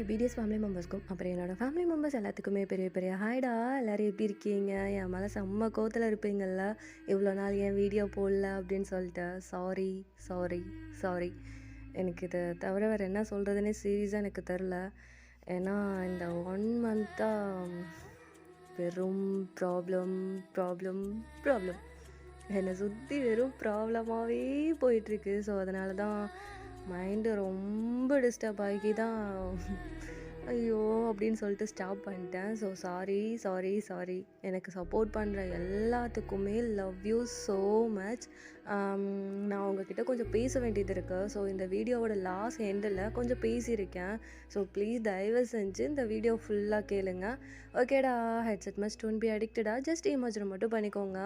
BDS family மெம்பர்ஸ்க்கும் அப்புறம் என்னோடய family members எல்லாத்துக்குமே பெரிய பெரிய ஹாய்டா. எல்லோரும் எப்படி இருக்கீங்க? என் மேலே செம்ம கோவத்தில் இருப்பீங்கள்ல, இவ்வளோ நாள் என் வீடியோ போடல அப்படின்னு சொல்லிட்டு. Sorry sorry sorry. எனக்கு இதை தவிர வேறு என்ன சொல்கிறதுனே சீரியஸாக எனக்கு தெரில. ஏன்னா இந்த 1 மந்த்தாக வெறும் ப்ராப்ளம் ப்ராப்ளம் ப்ராப்ளம் என்னை சுற்றி வெறும் ப்ராப்ளமாகவே போயிட்டுருக்கு. ஸோ அதனால தான் மைண்டு ரொம்ப டிஸ்டர்ப் ஆகி தான் ஐயோ அப்படின்னு சொல்லிட்டு ஸ்டாப் பண்ணிட்டேன். So sorry sorry sorry. எனக்கு சப்போர்ட் பண்ணுற எல்லாத்துக்குமே லவ் யூ ஸோ மச். நான் உங்ககிட்ட கொஞ்சம் பேச வேண்டியது இருக்குது. ஸோ இந்த வீடியோவோட லாஸ்ட் எண்டில் கொஞ்சம் பேசியிருக்கேன். ஸோ ப்ளீஸ் தயவு செஞ்சு இந்த வீடியோ ஃபுல்லாக கேளுங்க. ஓகேடா, ஹெட்செட் மஸ்ட் டோன்ட் பி அடிக்டடா, ஜஸ்ட் இமேஜின் மட்டும் பண்ணிக்கோங்க.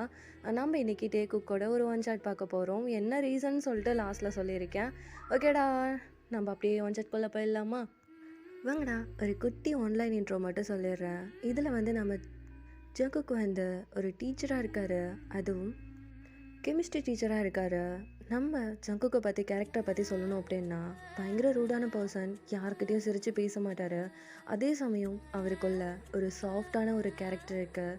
நம்ம இன்றைக்கி டே குக்கோட ஒரு ஒன் ஷாட் பார்க்க போகிறோம். என்ன ரீசன் சொல்லிட்டு லாஸ்ட்டில் சொல்லியிருக்கேன். ஓகேடா, நம்ம அப்படியே ஒன் ஷாட்குள்ளே போயிடலாமா? வாங்கடா, ஒரு குட்டி ஆன்லைன் இன்ட்ரோ மட்டும் சொல்லிடுறேன். இதில் வந்து நம்ம ஜங்குக்கு வந்து ஒரு டீச்சராக இருக்கார், அதுவும் கெமிஸ்ட்ரி டீச்சராக இருக்கார். நம்ம ஜங்குக்கை பற்றி கேரக்டரை பற்றி சொல்லணும் அப்படின்னா பயங்கர ரூடான பர்சன், யாருக்கிட்டையும் சிரித்து பேச மாட்டார். அதே சமயம் அவருக்குள்ள ஒரு சாஃப்டான ஒரு கேரக்டர் இருக்குது.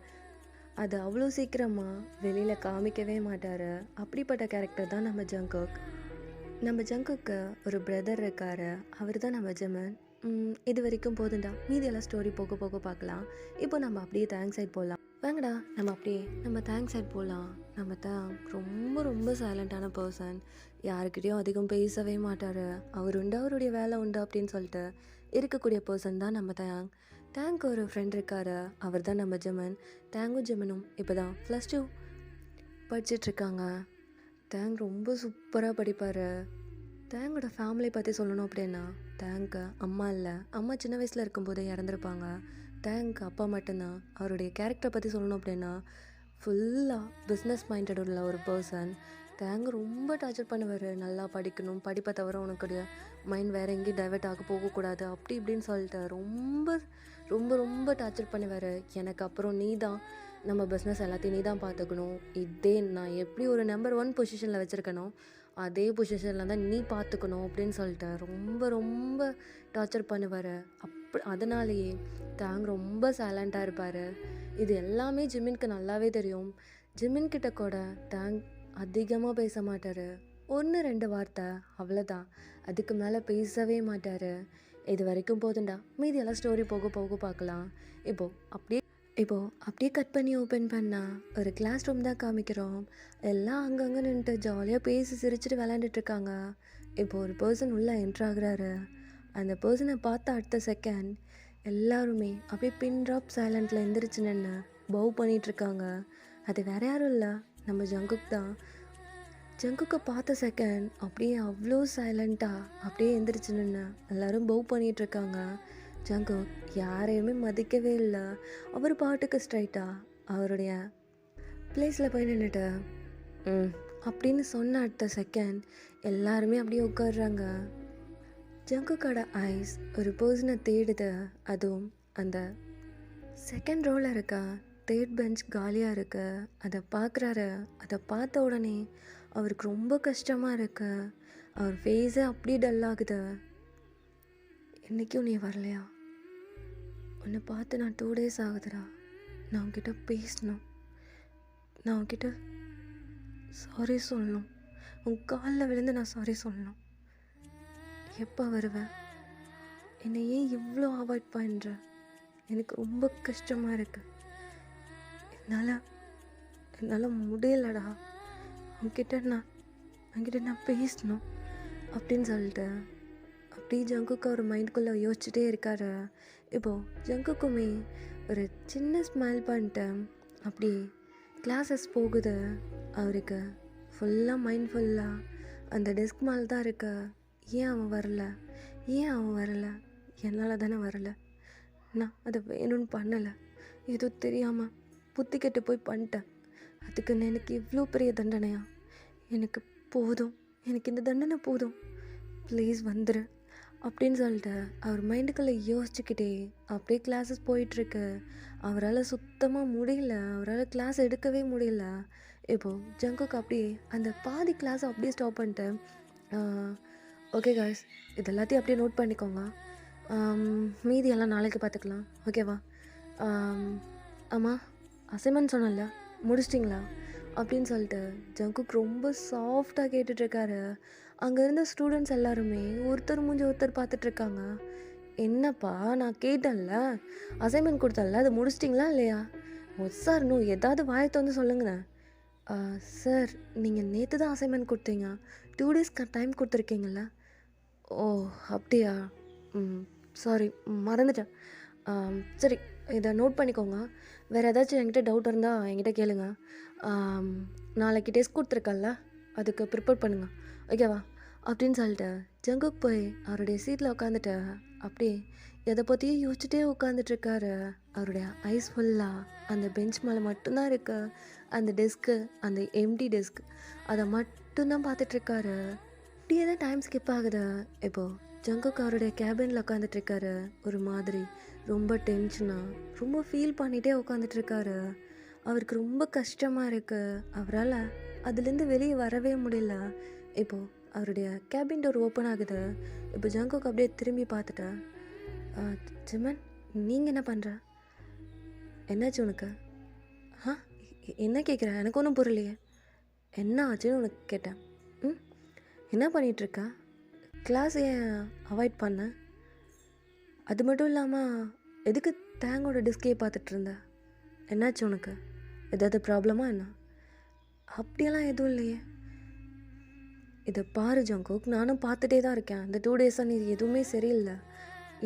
அது அவ்வளோ சீக்கிரமாக வெளியில் காமிக்கவே மாட்டார். அப்படிப்பட்ட கேரக்டர் தான் நம்ம ஜங்குக். நம்ம ஜங்குக்கு ஒரு பிரதர் இருக்கார், அவர் தான் நம்ம ஜெமன். இது வரைக்கும் போதுண்டா, மீதியெல்லாம் ஸ்டோரி போக போக பார்க்கலாம். இப்போ நம்ம அப்படியே தேங்க்ஸ் சைட் போகலாம். வாங்கடா, நம்ம தேங்க்ஸ் சைட் போகலாம். நம்ம தான் ரொம்ப ரொம்ப சைலண்ட்டான பர்சன், யாருக்கிட்டையும் அதிகம் பேசவே மாட்டார். அவர் உண்டு அவருடைய வேலை உண்டு அப்படின்னு சொல்லிட்டு இருக்கக்கூடிய பர்சன் தான் நம்ம தேங்க் ஒரு ஃப்ரெண்ட் இருக்கார், அவர் தான் நம்ம ஜெமன். தேங்கும் ஜெமனும் இப்போ தான் +2 படிச்சிட்ருக்காங்க. தேங்க் ரொம்ப சூப்பராக படிப்பார். தேங்கோட ஃபேமிலி பற்றி சொல்லணும் அப்படின்னா, தேங்க்கு அம்மா இல்லை, அம்மா சின்ன வயசில் இருக்கும்போதே இறந்துருப்பாங்க. தேங்க் அப்பா மட்டும்தான். அவருடைய கேரக்டரை பற்றி சொல்லணும் அப்படின்னா ஃபுல்லாக பிஸ்னஸ் மைண்டட் உள்ள ஒரு பர்சன். தேங்க் ரொம்ப டார்ச்சர் பண்ணுவார். நல்லா படிக்கணும், படிப்பை தவிர உனக்குடைய மைண்ட் வேறு எங்கேயும் டைவெர்ட் ஆக போகக்கூடாது, அப்படி இப்படின்னு சொல்லிட்டு ரொம்ப ரொம்ப ரொம்ப டார்ச்சர் பண்ணுவார். எனக்கு அப்புறம் நீ தான் நம்ம பிஸ்னஸ் எல்லாத்தையும் நீ தான் பார்த்துக்கணும், இதே நான் எப்படி ஒரு நம்பர் 1 பொசிஷனில் வச்சுருக்கணும் அதே பொசிஷனில் தான் நீ பார்த்துக்கணும் அப்படின்னு சொல்லிட்டு ரொம்ப ரொம்ப டார்ச்சர் பண்ணுவார். அதனாலேயே தேங்க் ரொம்ப சைலண்ட்டாக இருப்பார். இது எல்லாமே ஜிமின்க்கு நல்லாவே தெரியும். ஜிமின்கிட்ட கூட தேங்க் அதிகமாக பேச மாட்டார். 1-2 வார்த்தை அவ்வளோதான், அதுக்கு மேலே பேசவே மாட்டார். இது வரைக்கும் போதுண்டா, மீதியெல்லாம் ஸ்டோரி போக போக பார்க்கலாம். இப்போது அப்படியே கட் பண்ணி ஓப்பன் பண்ணால் ஒரு கிளாஸ் ரூம் தான் காமிக்கிறோம். எல்லாம் அங்கங்கே நின்றுட்டு ஜாலியாக பேசி சிரிச்சுட்டு விளையாண்டுட்ருக்காங்க. இப்போது ஒரு பர்சன் உள்ளே என்ட்ராகிறாரு. அந்த பர்சனை பார்த்த அடுத்த செகண்ட் எல்லாருமே அப்படியே பின் ட்ராப் சைலண்டில் எந்திரிச்சு நின்று பவ் பண்ணிகிட்ருக்காங்க. அது வேறு யாரும் இல்லை, நம்ம ஜங்குக் தான். ஜங்குக்கை பார்த்த செகண்ட் அப்படியே அவ்வளோ சைலண்ட்டாக அப்படியே எந்திரிச்சு நின்று எல்லோரும் பவ் பண்ணிகிட்ருக்காங்க. ஜங்குக் யாரையுமே மதிக்கவே இல்லை. அவர் பாட்டுக்கு ஸ்ட்ரைட்டாக அவருடைய பிளேஸில் போய் நின்றுட்டு அப்படின்னு சொன்ன அடுத்த செகண்ட் எல்லாருமே அப்படியே உட்காடுறாங்க. ஜங்குக்கோட ஐஸ் ஒரு பர்சனை தேடுது. அதுவும் அந்த செகண்ட் ரோவில் இருக்க 3rd பெஞ்ச் காலியாக இருக்கு. அதை பார்க்குறாரு. அதை பார்த்த உடனே அவருக்கு ரொம்ப கஷ்டமாக இருக்கு. அவர் ஃபேஸே அப்படியே டல்லாகுது. இன்றைக்கும் நீ வரலையா? உன்னை பார்த்து நான் 2 days ஆகுதுடா. நான் உன்கிட்ட பேசணும், நான் உன்கிட்ட சாரி சொல்லணும், உன் காலில் விழுந்து நான் சாரி சொல்லணும். எப்போ வருவேன்? என்னை ஏன் இவ்வளோ அவாய்ட் பண்ணுற? எனக்கு ரொம்ப கஷ்டமாக இருக்கு. என்னால் முடியலடா. உன்கிட்ட நான் பேசணும் அப்படின்னு சொல்லிட்டு அப்படியே ஜங்குக்கு அவர் மைண்டுக்குள்ளே யோசிச்சுட்டே இருக்காரு. இப்போது ஜங்குக்குமே ஒரு சின்ன ஸ்மைல் பண்ணிட்டு அப்படியே கிளாஸஸ் போகுது. அவருக்கு ஃபுல்லாக மைண்ட் ஃபுல்லாக அந்த டெஸ்க் மேலே தான் இருக்கு. ஏன் அவன் வரல? என்னால் தானே வரலை. நான் அதை வேணும்னு பண்ணலை, ஏதோ தெரியாமல் புத்தி கெட்டு போய் பண்ணிட்டேன். அதுக்குன்னு எனக்கு இவ்வளோ பெரிய தண்டனையா? எனக்கு இந்த தண்டனை போதும், ப்ளீஸ் வந்துடு அப்படின்னு சொல்லிட்டு அவர் மைண்டுக்குள்ளே யோசிச்சுக்கிட்டே அப்படியே கிளாஸஸ் போயிட்டுருக்கு. அவரால் சுத்தமாக முடியல, அவரால் கிளாஸ் எடுக்கவே முடியல. இப்போது ஜங்குக்கு அப்படியே அந்த பாதி கிளாஸை அப்படியே ஸ்டாப் பண்ணிட்டு ஓகே காய்ஸ், இது எல்லாத்தையும் அப்படியே நோட் பண்ணிக்கோங்க. மீதி எல்லாம் நாளைக்கு பார்த்துக்கலாம். ஓகேவா? ஆம், ஆமா, அசைன்மெண்ட் சொன்னேன்ல, முடிச்சிட்டிங்களா? அப்படின்னு சொல்லிட்டு ஜங்குக் ரொம்ப சாஃப்டாக கேட்டுட்ருக்காரு. அங்கே இருந்த ஸ்டூடெண்ட்ஸ் எல்லாருமே ஒருத்தர் மூஞ்சி ஒருத்தர் பார்த்துட்ருக்காங்க. என்னப்பா நான் கேட்டேன்ல, அசைன்மெண்ட் கொடுத்தேன்ல, அது முடிச்சிட்டிங்களா இல்லையா? சார் நோ ஏதாவது வாயை வந்து சொல்லுங்கண்ணே. சார் நீங்கள் நேற்று தான் அசைன்மெண்ட் கொடுத்தீங்க, 2 டேஸ்க்கு டைம் கொடுத்துருக்கீங்கள? ஓ அப்படியா? ம் சாரி, மறந்துட்டேன். சரி, இதை நோட் பண்ணிக்கோங்க. வேறு ஏதாச்சும் என்கிட்ட டவுட் இருந்தால் என்கிட்ட கேளுங்க. ஆம், நாளைக்கு டெஸ்ட் கொடுத்துருக்கல்ல, அதுக்கு ப்ரிப்பேர் பண்ணுங்க. ஓகேவா? அப்படின்னு சொல்லிட்டு ஜங்குக் போய் அவருடைய சீட்டில் உட்காந்துட்டு அப்படியே எதை பற்றியும் யோசிச்சுட்டே உட்காந்துட்ருக்காரு. அவருடைய ஐஸ் ஃபுல்லாக அந்த பெஞ்ச் மேலே மட்டும்தான் இருக்கு. அந்த டெஸ்க்கு, அந்த எம்டி டெஸ்க், அதை மட்டும்தான் பார்த்துட்ருக்காரு. இப்படியே தான் டைம் ஸ்கிப் ஆகுது. இப்போது ஜங்குக் அவருடைய கேபினில் உட்காந்துட்ருக்காரு. ஒரு மாதிரி ரொம்ப டென்ஷனாக ரொம்ப ஃபீல் பண்ணிகிட்டே உட்காந்துட்ருக்காரு. அவருக்கு ரொம்ப கஷ்டமாக இருக்குது. அவரால் அதுலேருந்து வெளியே வரவே முடியல. இப்போது அவருடைய கேபின் டோர் ஓப்பன் ஆகுது. இப்போ ஜங்குக் அப்படியே திரும்பி பார்த்துட்டு, ஜிமன் நீங்கள் என்ன பண்ணுற? என்னாச்சு உனக்கு? ஆ என்ன கேட்குற? எனக்கு ஒன்றும் புரியலையே. என்ன ஆச்சுன்னு உனக்கு கேட்டேன். ம் என்ன பண்ணிகிட்ருக்க? கிளாஸ் ஏன் அவாய்ட் பண்ண? அது மட்டும் இல்லாமல் எதுக்கு தேங்கோட டிஸ்கையை பார்த்துட்டு இருந்த? என்னாச்சு உனக்கு? ஏதாவது ப்ராப்ளமா என்ன? அப்படியெல்லாம் எதுவும் இல்லையே. இதை பாரு ஜங்குக், நானும் பார்த்துட்டே தான் இருக்கேன். இந்த 2 டேஸாக நீ எதுவுமே சரியில்லை.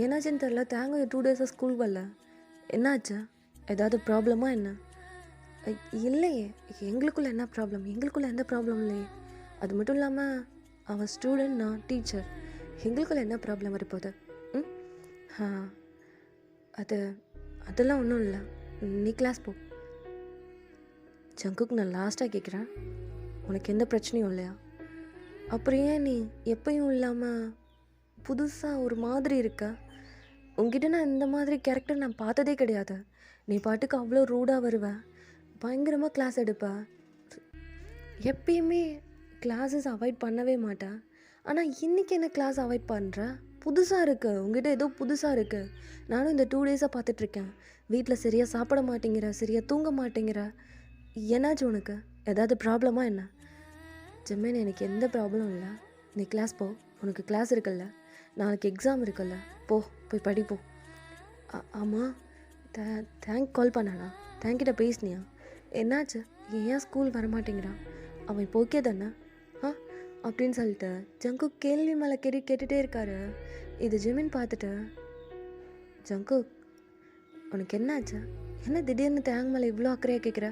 என்னாச்சுன்னு தெரில. தேங்க 2 டேஸாக ஸ்கூல் வரல. என்னாச்சு? ஏதாவது ப்ராப்ளமா என்ன? இல்லையே, எங்களுக்குள்ள என்ன ப்ராப்ளம்? எங்களுக்குள்ள எந்த ப்ராப்ளம் இல்லையே. அது மட்டும் இல்லாமல் அவன் ஸ்டூடெண்ட், நான் டீச்சர். எங்களுக்குள்ள என்ன ப்ராப்ளம் வரப்போகுது? ம் அதெல்லாம் ஒன்றும் இல்லை. நீ கிளாஸ் போ. ஜங்குக், நான் லாஸ்ட்டாக கேட்குறேன், உனக்கு எந்த பிரச்சனையும் இல்லையா? அப்புறம் ஏன் நீ எப்பயும் இல்லாமல் புதுசாக ஒரு மாதிரி இருக்க? உங்ககிட்ட நான் இந்த மாதிரி கேரக்டர் நான் பார்த்ததே கிடையாது. நீ பாட்டுக்கு அவ்வளோ ரூடாக வருவ, பயங்கரமாக கிளாஸ் எடுப்ப, எப்பயுமே கிளாஸஸ் அவாய்ட் பண்ணவே மாட்டேன். ஆனால் இன்றைக்கி என்ன கிளாஸ் அவாய்ட் பண்ணுற? புதுசாக இருக்குது, உங்ககிட்ட ஏதோ புதுசாக இருக்குது. நானும் இந்த 2 டேஸாக பார்த்துட்ருக்கேன். வீட்டில் சரியாக சாப்பிட மாட்டேங்கிற, சரியாக தூங்க மாட்டேங்கிற. என்னாச்சு உனக்கு? ஏதாவது ப்ராப்ளமா என்ன? ஜிம்மன், எனக்கு எந்த ப்ராப்ளமும் இல்லை. நீ கிளாஸ் போ. உனக்கு கிளாஸ் இருக்குல்ல, நாளைக்கு எக்ஸாம் இருக்குல்ல, போய் படிப்போம். ஆமாம், தேங்க் கால் பண்ணானா? தேங்க்கிட்ட பேசினியா? என்னாச்சு? ஏன் ஸ்கூல் வரமாட்டேங்கிறான்? அவன் இப்போ ஓகே தானே? அப்படின்னு சொல்லிட்டு ஜங்குக் கேள்வி மேலே கேட்டுகிட்டே இருக்காரு. இது ஜிமின் பார்த்துட்டு, ஜங்குக் உனக்கு என்னாச்சு? என்ன திடீர்னு தேங்க் மேலே இவ்வளோ அக்கறையாக கேட்குற?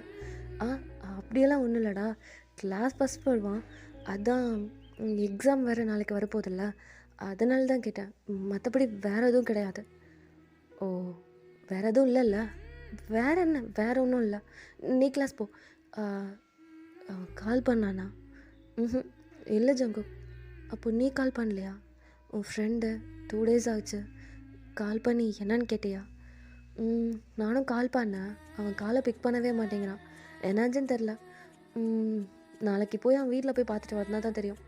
அப்படியெல்லாம் ஒன்றும் இல்லைடா, கிளாஸ் ஃபஸ்ட் வருவான், அதான் எக்ஸாம் வேறு நாளைக்கு வரப்போதில்ல, அதனால தான் கேட்டேன். மற்றபடி வேறு எதுவும் கிடையாது. ஓ, வேறு எதுவும் இல்லைல்ல? வேறு என்ன? வேறு ஒன்றும் இல்லை. நீ கிளாஸ் போ. கால் பண்ணானா? இல்லை ஜங்குக். அப்போ நீ கால் பண்ணலையா? உன் ஃப்ரெண்டு 2 டேஸ் ஆச்சு, கால் பண்ணி என்னன்னு கேட்டியா? நானும் கால் பண்ணேன், அவன் காலை பிக் பண்ணவே மாட்டேங்கிறான். என்னாச்சுன்னு தெரில. நாளைக்கு போய் அவன் வீட்டில் போய் பார்த்துட்டு வரனா தான் தெரியும்.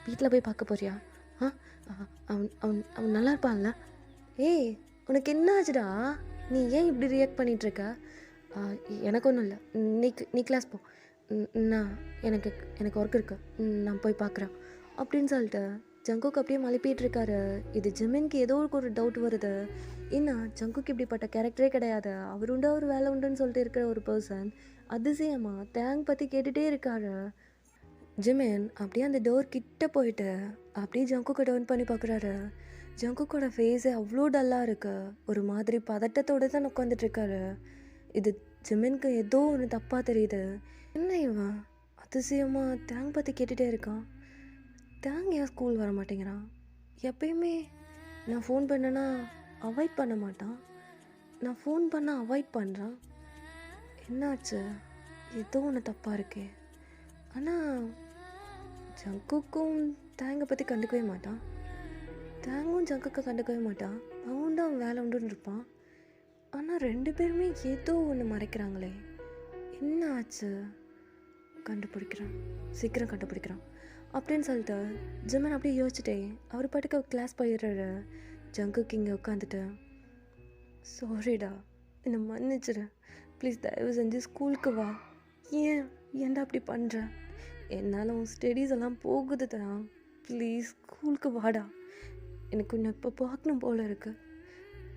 வீட்டில் போய் பார்க்க போறியா? அவன் அவன் அவன் நல்லா இருப்பான்ல? ஏய், உனக்கு என்ன ஆச்சுடா? நீ ஏன் இப்படி ரியாக்ட் பண்ணிகிட்ருக்க? எனக்கு ஒன்றும் இல்லை. நீ கிளாஸ் போ. எனக்கு ஒர்க் இருக்கு, நான் போய் பார்க்குறேன் அப்படின்னு சொல்லிட்டு ஜங்குக் அப்படியே மழுப்பிகிட்ருக்காரு. இது ஜிமின்க்கு ஏதோ ஒரு டவுட் வருது. ஏன்னா ஜங்குக் இப்படிப்பட்ட கேரக்டரே கிடையாது. அவர் உண்டு, அவர் வேலை உண்டுன்னு சொல்லிட்டு இருக்கிற ஒரு பர்சன் அதிசயமாக தேங்க் பற்றி கேட்டுகிட்டே இருக்காரு. ஜிமின் அப்படியே அந்த டோர் கிட்ட போயிட்டு அப்படியே ஜங்குக்கை டவுன் பண்ணி பார்க்குறாரு. ஜங்குக்கோட ஃபேஸே அவ்வளோ டல்லாக இருக்கு. ஒரு மாதிரி பதட்டத்தோடு தான் உட்காந்துட்ருக்காரு. இது ஜிமின்க்கு ஏதோ ஒன்று தப்பாக தெரியுது. என்ன இவன் அதிசயமாக தேங்க் பற்றி கேட்டுகிட்டே இருக்கான்? தேங்க் ஏன் ஸ்கூல் வர மாட்டேங்கிறான்? எப்பயுமே நான் ஃபோன் பண்ணேன்னா அவாய்ட் பண்ண மாட்டான், நான் ஃபோன் பண்ணால் அவாய்ட் பண்ணுறான். என்னாச்சு? ஏதோ ஒன்று தப்பாக இருக்கே. ஆனால் ஜங்குக்கும் தேங்கை பற்றி கண்டுக்கவே மாட்டான், தேங்கும் ஜங்குக்கை கண்டுக்கவே மாட்டான். அவன் தான் வேலை உண்டுன்னு இருப்பான். ஆனால் 2 பேருமே ஏதோ ஒன்று மறைக்கிறாங்களே. என்ன ஆச்சு? கண்டுபிடிக்கிறான், சீக்கிரம் கண்டுபிடிக்கிறான் அப்படின்னு சொல்லிட்டு ஜிமன் அப்படியே யோசிச்சுட்டே அவர் பாட்டுக்கு கிளாஸ் போயிடுறாரு. ஜங்குக்கு இங்கே உட்காந்துட்டு, சாரிடா, என்னை மன்னிச்சிரு, ப்ளீஸ் தயவு செஞ்சு ஸ்கூலுக்கு வா. ஏன்டா அப்படி பண்ணுற? என்னால் உன் ஸ்டடீஸ் எல்லாம் போகுதுடா, ப்ளீஸ் ஸ்கூலுக்கு வாடா, எனக்கு உன்னை இப்போ பார்க்கணும் போல இருக்கு,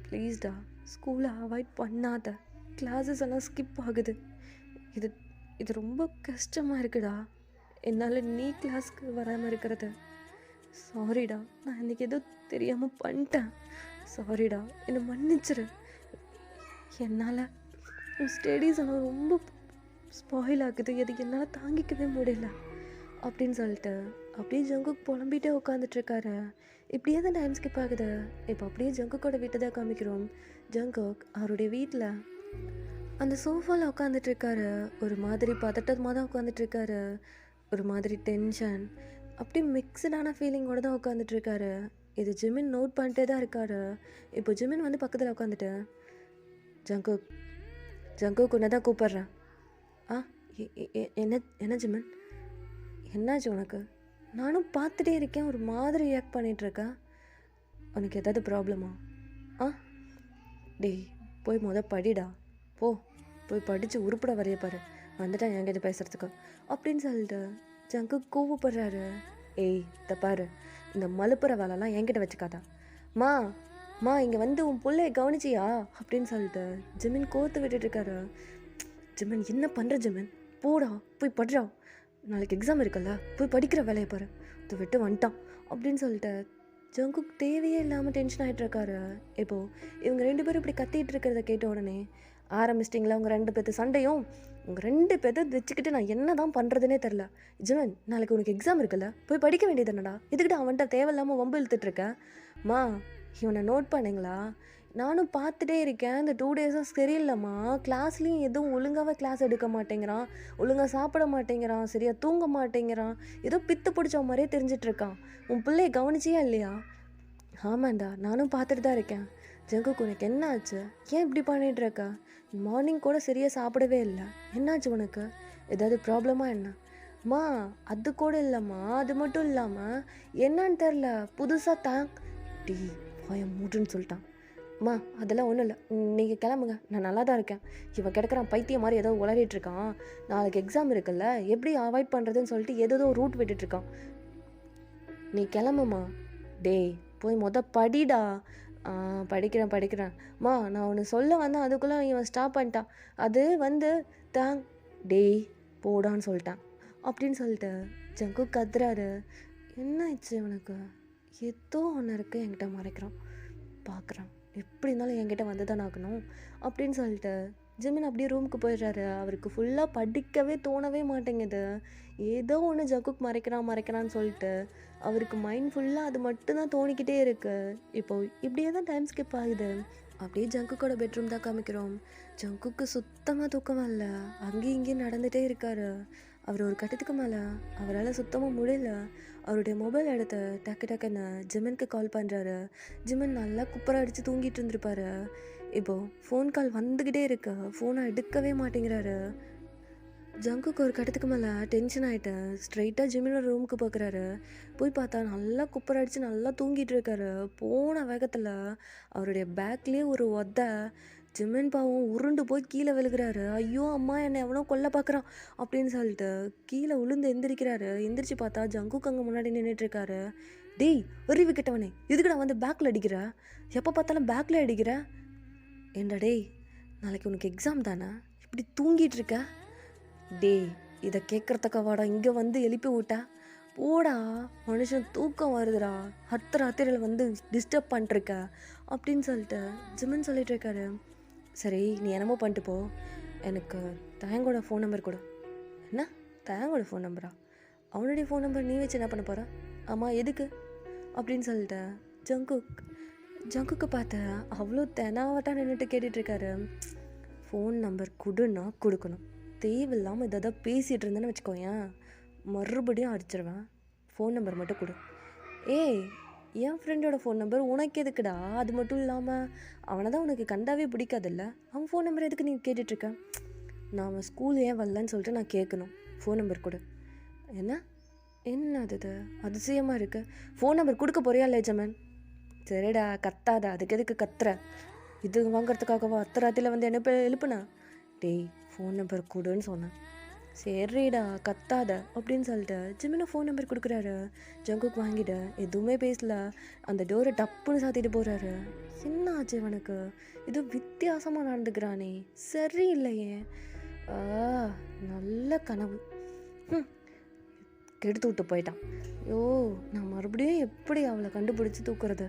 ப்ளீஸ்டா ஸ்கூலை அவாய்ட் பண்ணாத, கிளாஸஸ் எல்லாம் ஸ்கிப் ஆகுது, இது இது ரொம்ப கஷ்டமாக இருக்குடா என்னால் நீ கிளாஸ்க்கு வராமல் இருக்கிறது. சாரிடா, நான் இன்றைக்கி ஏதோ தெரியாமல் பண்ணிட்டேன், சாரிடா, என்னை மன்னிச்சிரு. என்னால் உன் ஸ்டடீஸ் எல்லாம் ரொம்ப ஸ்பாயில் ஆகுது, எதுக்கு என்னால் தாங்கிக்கவே முடியல அப்படின்னு சொல்லிட்டு அப்படியே ஜங்குக் புலம்பிகிட்டே உட்காந்துட்ருக்காரு. இப்படியே தான் டைம் ஸ்கிப் ஆகுது. இப்போ அப்படியே ஜங்குக்கோட வீட்டை தான் காமிக்கிறோம். ஜங்குக் அவருடைய வீட்டில் அந்த சோஃபாவில் உட்காந்துட்ருக்காரு. ஒரு மாதிரி பதட்டமாக தான் உட்காந்துட்ருக்காரு, ஒரு மாதிரி டென்ஷன், அப்படி மிக்சடான ஃபீலிங்கோடு தான் உட்காந்துட்ருக்காரு. இது ஜிமின் நோட் பண்ணிட்டே தான் இருக்காரு. இப்போ ஜிமின் வந்து பக்கத்தில் உட்காந்துட்டு, ஜங்குக் ஜங்குக் உன்னை தான் கூப்பிட்றேன். ஆ என்ன என்ன ஜிமின், என்னாச்சு உனக்கு? நானும் பார்த்துட்டே இருக்கேன், ஒரு மாதிரி ரியாக்ட் பண்ணிகிட்ருக்கேன், உனக்கு ஏதாவது ப்ராப்ளமா? டேய் போய் படிடா, போய் படித்து உருப்பட வரைய பாரு, வந்துட்டான் என்கிட்ட பேசுகிறதுக்கு அப்படின்னு சொல்லிட்டு ஜங்குக் கோவப்படுறாரு. ஏய் பாரு, இந்த மலுப்புற வேலைலாம் என்கிட்ட வச்சுக்காதா. மா இங்கே வந்து உன் பிள்ளைய கவனிச்சியா அப்படின்னு சொல்லிட்டு ஜிமின் கோர்த்து விட்டுட்டுருக்காரு. ஜிமின் என்ன பண்ணுற ஜிமின், போடா போய் படிடா, நாளைக்கு எக்ஸாம் இருக்குல்ல, போய் படிக்கிற வேலையை பாரு, இதை விட்டு வந்துட்டான் அப்படின்னு சொல்லிட்டு ஜங்குக் தேவையே இல்லாமல் டென்ஷன் ஆகிட்டுருக்காரு. இப்போது இவங்க 2 பேரும் இப்படி கத்திகிட்டு இருக்கிறத கேட்ட உடனே, ஆரம்பிச்சிட்டிங்களா உங்கள் 2 பேர்த்து சண்டையும், உங்கள் 2 பேர்த்த வச்சுக்கிட்டு நான் என்ன தான் பண்ணுறதுனே தெரில. ஜிமின், நாளைக்கு உனக்கு எக்ஸாம் இருக்குல்ல, போய் படிக்க வேண்டியது என்னடா, இதுக்கிட்ட அவன்கிட்ட தேவையில்லாமல் வம்பு இழுத்துட்ருக்கேன். இவனை நோட் பண்ணிங்களா? நானும் பார்த்துட்டே இருக்கேன், இந்த 2 டேஸாக சரியில்லைம்மா, கிளாஸ்லேயும் எதுவும் ஒழுங்காகவே கிளாஸ் எடுக்க மாட்டேங்கிறான், ஒழுங்காக சாப்பிட மாட்டேங்கிறான், சரியாக தூங்க மாட்டேங்கிறான், ஏதோ பித்து பிடிச்ச மாதிரியே தெரிஞ்சிட்ருக்கான். உன் பிள்ளையை கவனிச்சியா இல்லையா? ஆமாண்டா, நானும் பார்த்துட்டு தான் இருக்கேன். ஜங்குக் உனக்கு என்ன ஆச்சு? ஏன் இப்படி பண்ணிகிட்ருக்க? மார்னிங் கூட சரியாக சாப்பிடவே இல்லை, என்னாச்சு உனக்கு? ஏதாவது ப்ராப்ளமா என்ன? அது கூட இல்லைம்மா, அது மட்டும் இல்லாமல் என்னன்னு தெரில, புதுசாக டீ வாய மூட்டுன்னு சொல்லிட்டான். அதெல்லாம் ஒன்றும் இல்லை, நீங்கள் கிளம்புங்க, நான் நல்லா தான் இருக்கேன். இவன் கிடக்கிறான் பைத்தியம் மாதிரி ஏதோ உளறிட்டுருக்கான், நாளைக்கு எக்ஸாம் இருக்குல்ல, எப்படி அவாய்ட் பண்ணுறதுன்னு சொல்லிட்டு ஏதோ ரூட் விட்டுட்ருக்கான். நீ கிளம்புமா. டேய் போய் படிடா. படிக்கிறேன். நான் ஒன்று சொல்ல வந்தேன், அதுக்குள்ளே இவன் ஸ்டாப் பண்ணிட்டான். அது வந்து டேய் போடான்னு சொல்லிட்டான் அப்படின்னு சொல்லிட்டு ஜங்குக் கத்துறாரு. என்ன ஆயிடுச்சு இவனுக்கு? ஏதோ ஒன்று இருக்குது, என்கிட்ட மறைக்கிறான், பார்க்குறான், எப்படி இருந்தாலும் என்கிட்ட வந்து தான் ஆகணும் அப்படின்னு சொல்லிட்டு ஜிமின் அப்படியே ரூமுக்கு போயிடுறாரு. அவருக்கு ஃபுல்லாக படிக்கவே தோணவே மாட்டேங்குது. ஏதோ ஒன்று ஜங்குக் மறைக்கிறான்னு சொல்லிட்டு அவருக்கு மைண்ட் ஃபுல்லாக அது மட்டும்தான் தோணிக்கிட்டே இருக்கு. இப்போது இப்படியே தான் டைம் ஸ்கிப் ஆகுது. அப்படியே ஜங்குக்கோட பெட்ரூம் தான் காமிக்கிறோம். ஜங்குக்கு சுத்தமாக தூக்கம் இல்லை, அங்கேயும் இங்கேயும் நடந்துகிட்டே இருக்காரு. அவர் ஒரு கட்டத்துக்கு மேலே அவரால் சுத்தமாக முடியல. அவருடைய மொபைல் எடுத்து டக்குன்னு ஜிமினுக்கு கால் பண்ணுறாரு. ஜிமின் நல்லா குப்பரை அடித்து தூங்கிட்டு இருந்திருப்பாரு. இப்போது ஃபோன் கால் வந்துக்கிட்டே இருக்கு, ஃபோனை எடுக்கவே மாட்டேங்கிறாரு. ஜங்குக்கு ஒரு கட்டத்துக்கு மேலே டென்ஷன் ஆகிட்டு ஸ்ட்ரைட்டாக ஜிமினோட ரூமுக்கு பார்க்குறாரு. போய் பார்த்தா நல்லா குப்பரை அடித்து நல்லா தூங்கிட்டு இருக்காரு. போன வேகத்தில் அவருடைய பேக்லேயே ஒரு ஜிமின் பாவம் உருண்டு போய் கீழே விழுகிறாரு. ஐயோ அம்மா, என்னை எவனோ கொல்ல பார்க்குறான் அப்படின்னு சொல்லிட்டு கீழே விழுந்து எந்திரிக்கிறாரு. எந்திரிச்சு பார்த்தா ஜங்குக்கு அங்கே முன்னாடி நின்றுட்டுருக்காரு. டேய் அறிவு கிட்டவனே, இதுக்கு நான் வந்து பேக்கில் அடிக்கிற, எப்போ பார்த்தாலும் பேக்கில் அடிக்கிற, ஏண்டா டேய் நாளைக்கு உனக்கு எக்ஸாம் தானே, இப்படி தூங்கிட்டு இருக்க? டேய் இதை கேட்குறதுக்காவாடா இங்கே வந்து எழுப்பி விட்டா? போடா, மனுஷன் தூக்கம் வருதுடா, ராத்திரியில் வந்து டிஸ்டர்ப் பண்ணிட்டுருக்க அப்படின்னு சொல்லிட்டு ஜிமின் சொல்லிட்டு இருக்காரு. சரி நீ என்னமோ பண்ணிட்டு போ, எனக்கு தயங்கோட ஃபோன் நம்பர் கொடு. என்ன தயங்கோட ஃபோன் நம்பரா? அவனுடைய ஃபோன் நம்பர் நீ வச்சு என்ன பண்ண போகிற? ஆமாம் எதுக்கு அப்படின்னு சொல்லிட்டு ஜங்குக்கு பார்த்த அவ்வளோ தெனாவட்டாக நின்றுட்டு கேட்டுட்ருக்காரு. ஃபோன் நம்பர் கொடுன்னா கொடுக்கணும், தேவையில்லாமல் இதை தான் பேசிகிட்டு இருந்தேன்னு வச்சுக்கோயேன், மறுபடியும் அடிச்சிருவேன். ஃபோன் நம்பர் மட்டும் கொடு. ஏய் என் ஃப்ரெண்டோட ஃபோன் நம்பர் உனக்கு எதுக்குடா? அது மட்டும் இல்லாமல் அவனை தான் உனக்கு கண்டாவே பிடிக்காதில்ல, அவன் ஃபோன் நம்பர் எதுக்கு நீ கேட்டுட்ருக்க? நான் அவன் ஸ்கூல் ஏன் வரலன்னு சொல்லிட்டு நான் கேட்கணும், ஃபோன் நம்பர் கொடு. என்ன அது அதிசயமாக இருக்குது, ஃபோன் நம்பர் கொடுக்க போறியா இல்லை ஜிமின்? சரிடா கத்தாத, அதுக்கு எதுக்கு கத்துற? இது வாங்குறதுக்காகவா அர்த்தராத்திரில வந்து என்ன எழுப்புனா? டேய் ஃபோன் நம்பர் கொடுன்னு சொன்னேன். சரிடா கத்தாத அப்படின்னு சொல்லிட்டு ஜிமினை ஃபோன் நம்பர் கொடுக்குறாரு. ஜங்குக் வாங்கிட்டு எதுவுமே பேசல. அந்த டோரை டப்புன்னு சாத்திட்டு போகிறாரு. என்ன ஆச்சு இவனுக்கு? இது வித்தியாசமாக நடந்துக்கிறானே, சரியில்லையே. நல்ல கனவு கெடுத்து விட்டு போயிட்டான். ஐயோ, நான் மறுபடியும் எப்படி அவளை கண்டுபிடிச்சி தூக்குறது?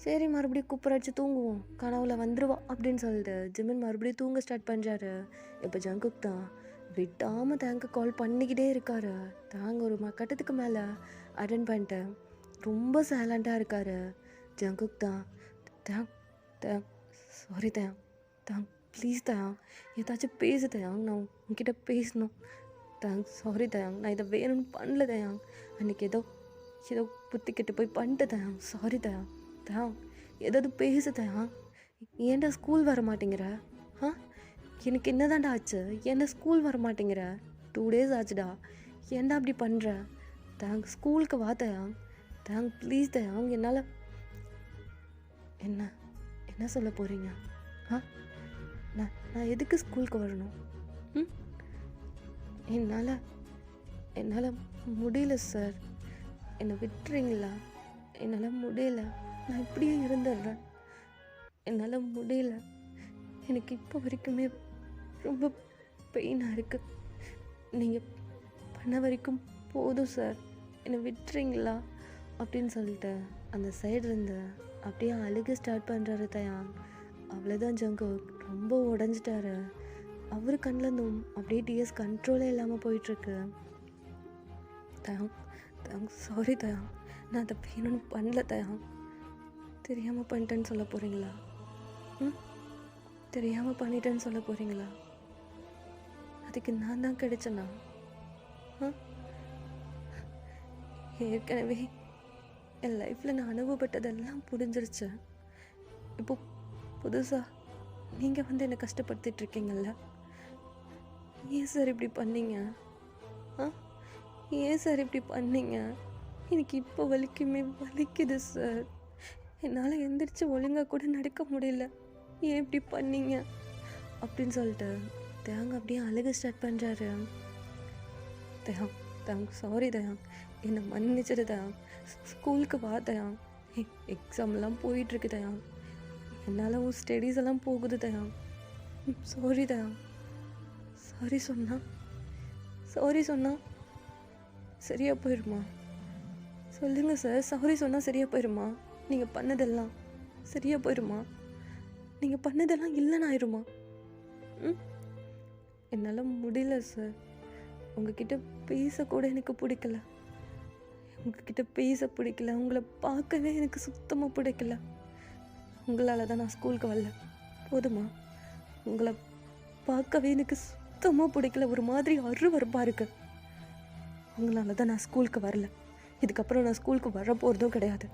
சரி மறுபடியும் கூப்பிட்றடிச்சு தூங்குவோம், கனவுல வந்துடுவா அப்படின்னு சொல்லிட்டு ஜிமின் மறுபடியும் தூங்க ஸ்டார்ட் பண்ணுறாரு. இப்போ ஜங்குக் தான் விட்டாமல் தேங்க் கால் பண்ணிக்கிட்டே இருக்காரு. தாங்க ஒரு கட்டத்துக்கு மேலே அட்டன் பண்ணிட்டு ரொம்ப சைலண்ட்டாக இருக்காரு. ஜங்குக் தான் தேங் தேங் சாரி தேங் ப்ளீஸ் தேங் ஏதாச்சும் பேசு தேங், நான் உங்ககிட்ட பேசணும். தேங்க்ஸ் சாரி தேங், நான் இதை வேணும்னு பண்ணல தேங், அன்றைக்கி ஏதோ புத்தி கெட்டு போய் பண்ணிட்டு தேங், சாரி தேங். ஏதாவது பேசு தேங். ஏன்டா ஸ்கூல் வர மாட்டேங்கிற? எனக்கு என்னதான்டா ஆச்சு? என்ன ஸ்கூல் வர மாட்டேங்கிற? 2 days ஆச்சுடா, ஏன்டா அப்படி பண்ணுற? ஸ்கூலுக்கு வா தேங் ப்ளீஸ் தேங். என்னால் என்ன சொல்ல போகிறீங்க? நான் எதுக்கு ஸ்கூலுக்கு வரணும்? என்னால் முடியல சார், என்னை விட்டுறீங்களா? என்னால் முடியல, நான் இப்படியே இருந்துடுறேன். என்னால் முடியல, எனக்கு இப்போ வரைக்குமே ரொம்ப பெயினாக இருக்குது. நீங்கள் பண்ண வரைக்கும் போதும் சார், என்னை விட்டுறீங்களா அப்படின்னு சொல்லிட்டு அந்த சைடு இருந்து அப்படியே அழுக ஸ்டார்ட் பண்ணுறாரு தயாங். அவ்வளோதான் ஜங்குக் ரொம்ப உடஞ்சிட்டாரு. அவர் கண்ணிலேருந்தும் அப்படியே டிஎஸ் கண்ட்ரோலே இல்லாமல் போயிட்டுருக்கு. தயாங் சாரி தயாங், நான் அதை வேணும்னு பண்ணல தயாங். தெரியாமல் பண்ணிட்டேன்னு சொல்ல போகிறீங்களா? தெரியாமல் பண்ணிட்டேன்னு சொல்ல போகிறீங்களா? அதுக்கு நான் தான் கிடைச்சேனா? ஏற்கனவே என் லைஃப்பில் நான் அனுபவப்பட்டதெல்லாம் புரிஞ்சிருச்சு. இப்போ புதுசாக நீங்கள் வந்து என்னை கஷ்டப்படுத்திகிட்ருக்கீங்கள்ல, ஏன் சார் இப்படி பண்ணீங்க? ஏன் சார் இப்படி பண்ணீங்க? எனக்கு இப்போ வலிக்குது சார். என்னால் எந்திரிச்சு ஒழுங்காக கூட நடக்க முடியல, ஏன் இப்படி பண்ணீங்க அப்படின்னு சொல்லிட்டு தேங் அப்படியே அழுக ஸ்டார்ட் பண்ணுறாரு. தேங் சாரி தேங், என்னை மன்னிச்சிடு தேங், ஸ்கூலுக்கு வா தேங், எக்ஸாம்லாம் போயிட்டுருக்கு தேங், என்னால் உன் ஸ்டடீஸ் எல்லாம் போகுது தேங், சாரி தேங். சாரி சொன்னா சரியாக போயிடுமா? சொல்லுங்கள் சார், சாரி சொன்னால் சரியாக போயிடுமா? நீங்கள் பண்ணதெல்லாம் சரியாக போயிடுமா? நீங்கள் பண்ணதெல்லாம் இல்லைன்னு ஆயிடுமா? என்னால் முடியல சார், உங்ககிட்ட பேசக்கூட எனக்கு பிடிக்கல, உங்களை பார்க்கவே எனக்கு சுத்தமாக பிடிக்கல. உங்களால் தான் நான் ஸ்கூலுக்கு வரல, போதுமா? உங்களை பார்க்கவே எனக்கு சுத்தமாக பிடிக்கல, ஒரு மாதிரி அருவருப்பாக இருக்கு. உங்களால் தான் நான் ஸ்கூலுக்கு வரல, இதுக்கப்புறம் நான் ஸ்கூலுக்கு வர போகிறதும் கிடையாது.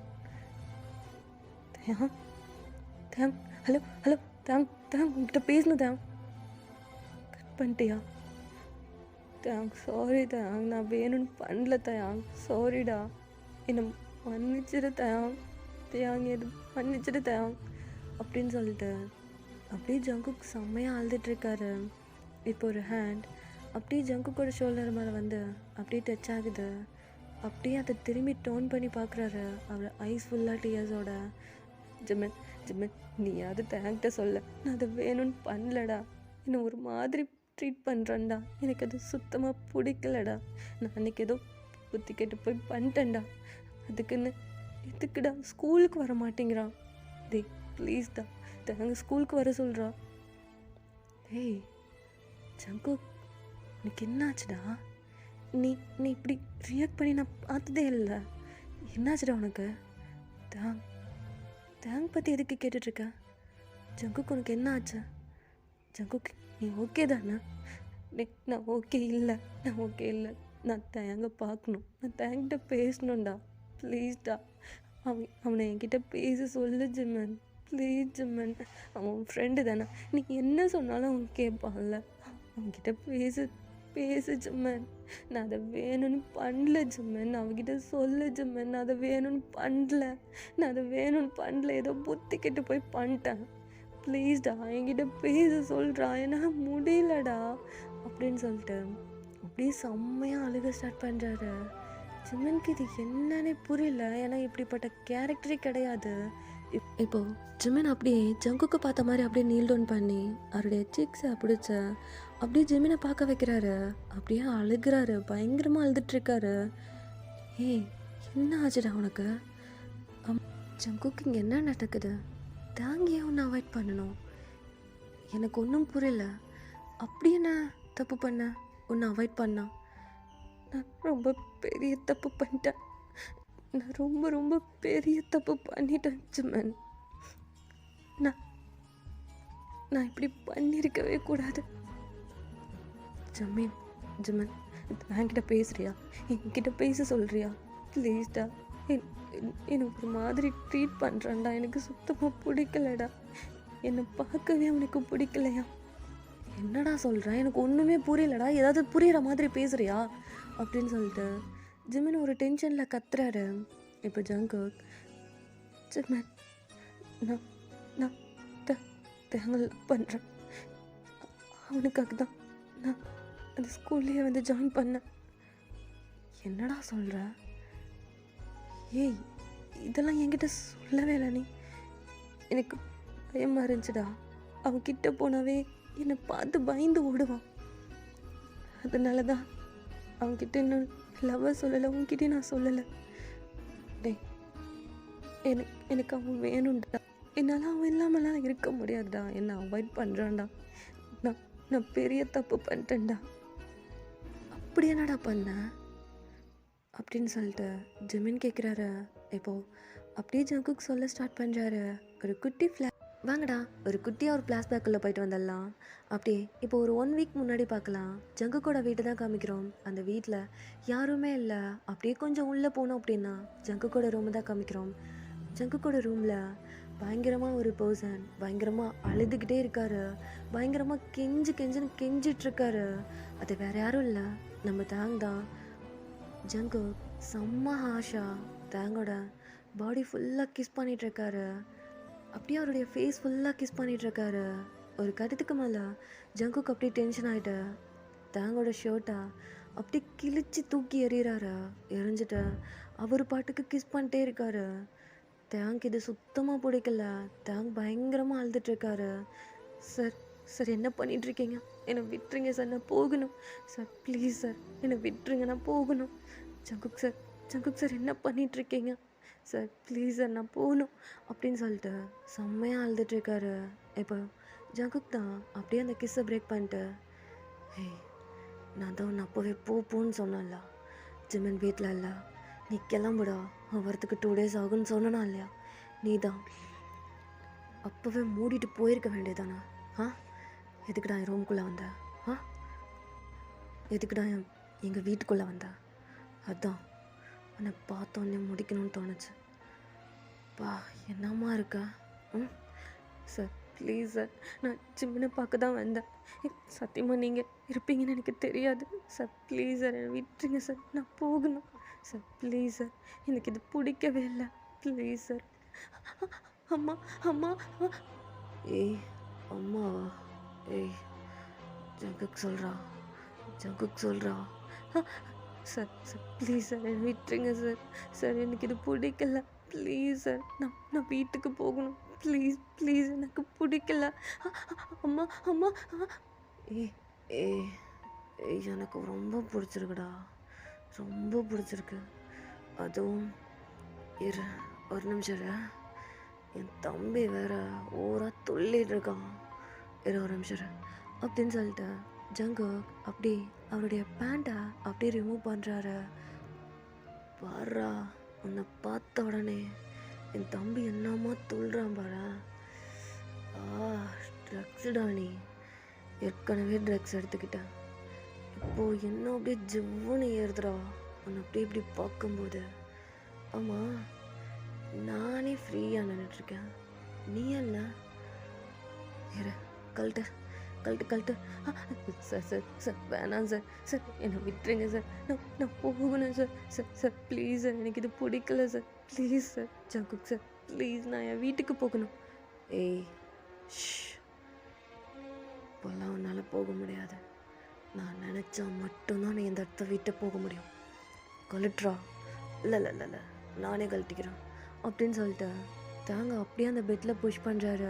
ஹலோ உங்ககிட்ட பேசணும் கட் பண்ணிட்டியா? சாரி நான் வேணும்னு பண்ணல சாரிடா, என்னை மன்னிச்சிடு எது மன்னிச்சிடு அப்படின்னு சொல்லிட்டு அப்படியே ஜங்குக் செம்மையாக அழுதுட்ருக்காரு. இப்போ ஒரு ஹேண்ட் அப்படியே ஜங்குக்கோட ஷோல்டர் மேலே வந்து அப்படியே டச் ஆகுது. அப்படியே அதை திரும்பி டோன் பண்ணி பார்க்குறாரு. அவர் ஐஸ் ஃபுல்லாக டியர்ஸோட. ஜிமின் நீயாவது தேங்க்ட்ட சொல்ல, நான் அதை வேணும்னு பண்ணலடா, என்னை ஒரு மாதிரி ட்ரீட் பண்ணுறேன்டா, எனக்கு அது சுத்தமாக பிடிக்கலடா, நான் அன்றைக்கி ஏதோ புத்தி கெட்டு போய் பண்ணிட்டேன்டா, அதுக்குன்னு எதுக்குடா ஸ்கூலுக்கு வர மாட்டேங்கிறான்? டேய் ப்ளீஸ்டா தேங்க ஸ்கூலுக்கு வர சொல்கிறா. ஏய் ஜங்குக், உனக்கு என்னாச்சுடா? நீ இப்படி ரியாக்ட் பண்ணி நான் பார்த்ததே இல்லை. என்னாச்சுடா உனக்கு? தேங்க் பற்றி எதுக்கு கேட்டுட்ருக்க? ஜங்குக் உனக்கு என்ன ஆச்சு? ஜங்குக் நீ ஓகே தானே? நான் ஓகே இல்லை, நான் தேங்க பார்க்கணும், நான் தேங்கிட்ட பேசணும்டா, ப்ளீஸ்டா. அவனை என்கிட்ட பேச சொல்லு ஜிம்மன், ப்ளீஸ் ஜிம்மன். அவன் ஃப்ரெண்டு தானே, நீ என்ன சொன்னாலும் அவன் கேட்பான்ல, அவன்கிட்ட பேசு ஜிம்மன். நான் அதை வேணும்னு பண்ணல ஜிம்மன். அவகிட்ட சொல்லு ஜிம்மன். நான் அதை வேணும்னு பண்ணல. நான் அதை வேணும்னு பண்ணல. ஏதோ புத்தி கெட்டு போய் பண்ணிட்டேன். ப்ளீஸ்டா என்கிட்ட பேச சொல்கிறா. என்னால் முடியலடா அப்படின்னு சொல்லிட்டு அப்படியே செம்மையாக அழுக ஸ்டார்ட் பண்ணுறாரு. ஜிம்மனுக்கு இது என்னன்னே புரியல. ஏன்னா இப்படிப்பட்ட கேரக்டரே கிடையாது. இப்போ ஜிமின் அப்படியே ஜங்குக்கு பார்த்த மாதிரி அப்படியே நீல் டவுன் பண்ணி அவருடைய சிக்ஸை பிடிச்ச அப்படியே ஜிமினை பார்க்க வைக்கிறாரு. அப்படியே அழுகிறாரு. பயங்கரமாக அழுதுட்ருக்காரு. ஏய் என்ன ஆச்சுடா உனக்கு? ஜங்குக்கு இங்கே என்ன நடக்குது? தாங்கியே ஒன்று அவாய்ட் பண்ணணும். எனக்கு ஒன்றும் புரியல. அப்படி என்ன தப்பு பண்ண ஒன்று அவாய்ட் பண்ணா? நான் ரொம்ப பெரிய தப்பு பண்ணிட்டேன். நான் ரொம்ப ரொம்ப பெரிய தப்பு பண்ணிட்டேன் ஜிமன். நான் இப்படி பண்ணியிருக்கவே கூடாது. ஜமீன் ஜிமன் என்கிட்ட பேசுறியா? என்கிட்ட பேச சொல்கிறியா? ப்ளீஸ்டா. எனக்கு ஒரு மாதிரி ட்ரீட் பண்ணுறான்டா. எனக்கு சுத்தமாக பிடிக்கலடா. என்னை பார்க்கவே அவனுக்கு பிடிக்கலையா? என்னடா சொல்கிறேன்? எனக்கு ஒன்றுமே புரியலடா. ஏதாவது புரிகிற மாதிரி பேசுகிறியா அப்படின்னு சொல்லிட்டு ஜிமின் ஒரு டென்ஷனில் கத்துறாரு. இப்போ ஜங்குக் ஜிமன் நான் நான் தேங்கல் பண்ணுறேன். அவனுக்காக தான் நான் அந்த ஸ்கூல்லேயே வந்து ஜாயின் பண்ணேன். என்னடா சொல்கிற? ஏய் இதெல்லாம் என்கிட்ட சொல்லவே இல்லை நீ. எனக்கு பயமாக இருந்துச்சுடா. அவன்கிட்ட போனாவே என்னை பார்த்து பயந்து ஓடுவான். அதனால தான் அவன்கிட்ட இன்னும் லவ்வர் சொல்லலை. உன்கிட்டே நான் சொல்லலை. டேய் எனக்கு அவன் வேணும்டா. என்னால் அவன் இல்லாமலாம் இருக்க முடியாதுடா. என்னை அவாய்ட் பண்ணுறான்டா. நான் பெரிய தப்பு பண்ணிட்டேன்டா. அப்படி என்னடா பண்ண அப்படின்னு சொல்லிட்டு ஜிமின் கேட்குறாரு. இப்போது அப்படியே ஜங்குக்கு சொல்ல ஸ்டார்ட் பண்ணுறாரு. ஒரு குட்டி வாங்கடா ஒரு குட்டியாக ஒரு ஃப்ளாஷ்பேக்குள்ளே போயிட்டு வந்துடலாம். அப்படியே இப்போ ஒரு 1 வீக் முன்னாடி பார்க்கலாம். ஜங்குக்கோட வீட்டை தான் காமிக்கிறோம். அந்த வீட்டில் யாருமே இல்லை. அப்படியே கொஞ்சம் உள்ளே போனோம் அப்படின்னா ஜங்குக்கோட ரூமை தான் காமிக்கிறோம். ஜங்குக்கோட ரூமில் பயங்கரமாக ஒரு பர்சன் பயங்கரமாக அழுதுகிட்டே இருக்காரு. பயங்கரமாக கெஞ்சுன்னு கெஞ்சிட்ருக்காரு. அது வேறு யாரும் இல்லை, நம்ம தேங் தான். ஜங்கு செம்ம ஆஷா தேங்கோட பாடி ஃபுல்லாக கிஸ் பண்ணிகிட்ருக்காரு. அப்படியே அவருடைய ஃபேஸ் ஃபுல்லாக கிஸ் பண்ணிகிட்ருக்காரு. ஒரு கட்டத்துக்கு மேலே ஜங்குக்கு அப்படியே டென்ஷன் ஆகிட்டு தேங்கோட ஷர்ட்டை அப்படியே கிழிச்சு தூக்கி எறிகிறாரு. எரிஞ்சிட்டு அவர் பாட்டுக்கு கிஸ் பண்ணிட்டே இருக்காரு. தேங்க் இது சுத்தமாக பிடிக்கல. தேங்க் பயங்கரமாக அழுதுட்ருக்காரு. சார் என்ன பண்ணிகிட்ருக்கீங்க? என்னை விட்டுருங்க சார், நான் போகணும் சார். ப்ளீஸ் சார் என்னை விட்டுருங்க, நான் போகணும். ஜங்குக் சார் என்ன பண்ணிகிட்ருக்கீங்க சார்? ப்ளீஸ் சார் நான் போகணும் அப்படின்னு சொல்லிட்டு செம்மையாக அழுதுட்ருக்காரு. இப்போ ஜங்குக் தான் அப்படியே அந்த கிஸ்ஸை பிரேக் பண்ணிட்டு, நான் தான் ஒன்று அப்போவே போன்னு சொன்னேன்ல, ஜிமின் வீட்டில் இல்லை, நீ கிளம்புடா, வரத்துக்கு 2 days ஆகுன்னு சொன்னா இல்லையா, நீ தான் அப்போவே மூடிட்டு போயிருக்க வேண்டியதானே? எதுக்குடா என் ரூம்குள்ளே வந்த? எதுக்குடா எங்கள் வீட்டுக்குள்ளே வந்த? அதான் உன்னை பார்த்தோன்னே முடிக்கணும்னு தோணுச்சு. என்னம்மா இருக்கா? சார் ப்ளீஸ் சார், நான் ஜிம்மினை பார்க்க தான் வந்தேன். சத்தியமாக நீங்கள் இருப்பீங்கன்னு எனக்கு தெரியாது சார். ப்ளீஸ் சார் என்னை விட்டுருங்க சார், நான் போகணும் சார். ப்ளீஸ் சார் எனக்கு இது பிடிக்கவே இல்லை. Please sir. அம்மா அம்மா அம்மாவா? ஜங்குக் சொல்கிறா சார் ப்ளீஸ் சார் என்னை விட்டுருங்க சார். எனக்கு இது பிடிக்கல. ப்ளீஸ் சார், நான் வீட்டுக்கு போகணும். ப்ளீஸ் எனக்கு பிடிக்கல. அம்மா அம்மா எனக்கு ரொம்ப பிடிச்சிருக்குடா, ரொம்ப பிடிச்சிருக்கு. அதுவும் ஒரு நிமிஷம், என் தம்பி வேற ஓரா துள்ளிட்டு இருக்கான். ஒரு நிமிஷம் அப்படின்னு சொல்லிட்டு ஜங்குக் அப்படி அவருடைய பேண்ட்டை அப்படியே ரிமூவ் பண்ணுறாரு. பாரா, உன்னை பார்த்த உடனே என் தம்பி என்னமா துள்ளுறான் பாரா. ட்ரக்ஸுடா நீ. ஏற்கனவே ட்ரக்ஸ் எடுத்துக்கிட்டேன். இப்போது என்ன அப்படியே ஜிவ்வுன்னு ஏறுதுடா உன்னை அப்படி இப்படி பார்க்கும்போது. ஆமாம், நானே ஃப்ரீயாக நின்றுட்டுருக்கேன், நீ என்ன? கழட்ட கழட்டு கழட்டு. அ சார் சார் சார் வேணாம் சார். சார் என்னை விட்டுருங்க சார். நான் போகணும் sir. Sir sir please sir எனக்கு இது பிடிக்கல sir. Please sir Jungkook sir please நான் என் வீட்டுக்கு போகணும். ஏய் ஷ் இப்போல்லாம் உன்னால் போக முடியாது. நான் நினச்சா மட்டும்தான் நீ இந்த இடத்த விட்டு போக முடியும். கழட்டுறா. இல்லை இல்லை இல்லை இல்லை நானே கழட்டிக்கிறேன் அப்படின்னு சொல்லிட்டு தாங்க அப்படியே அந்த பெட்டில் புஷ் பண்ணுறாரு.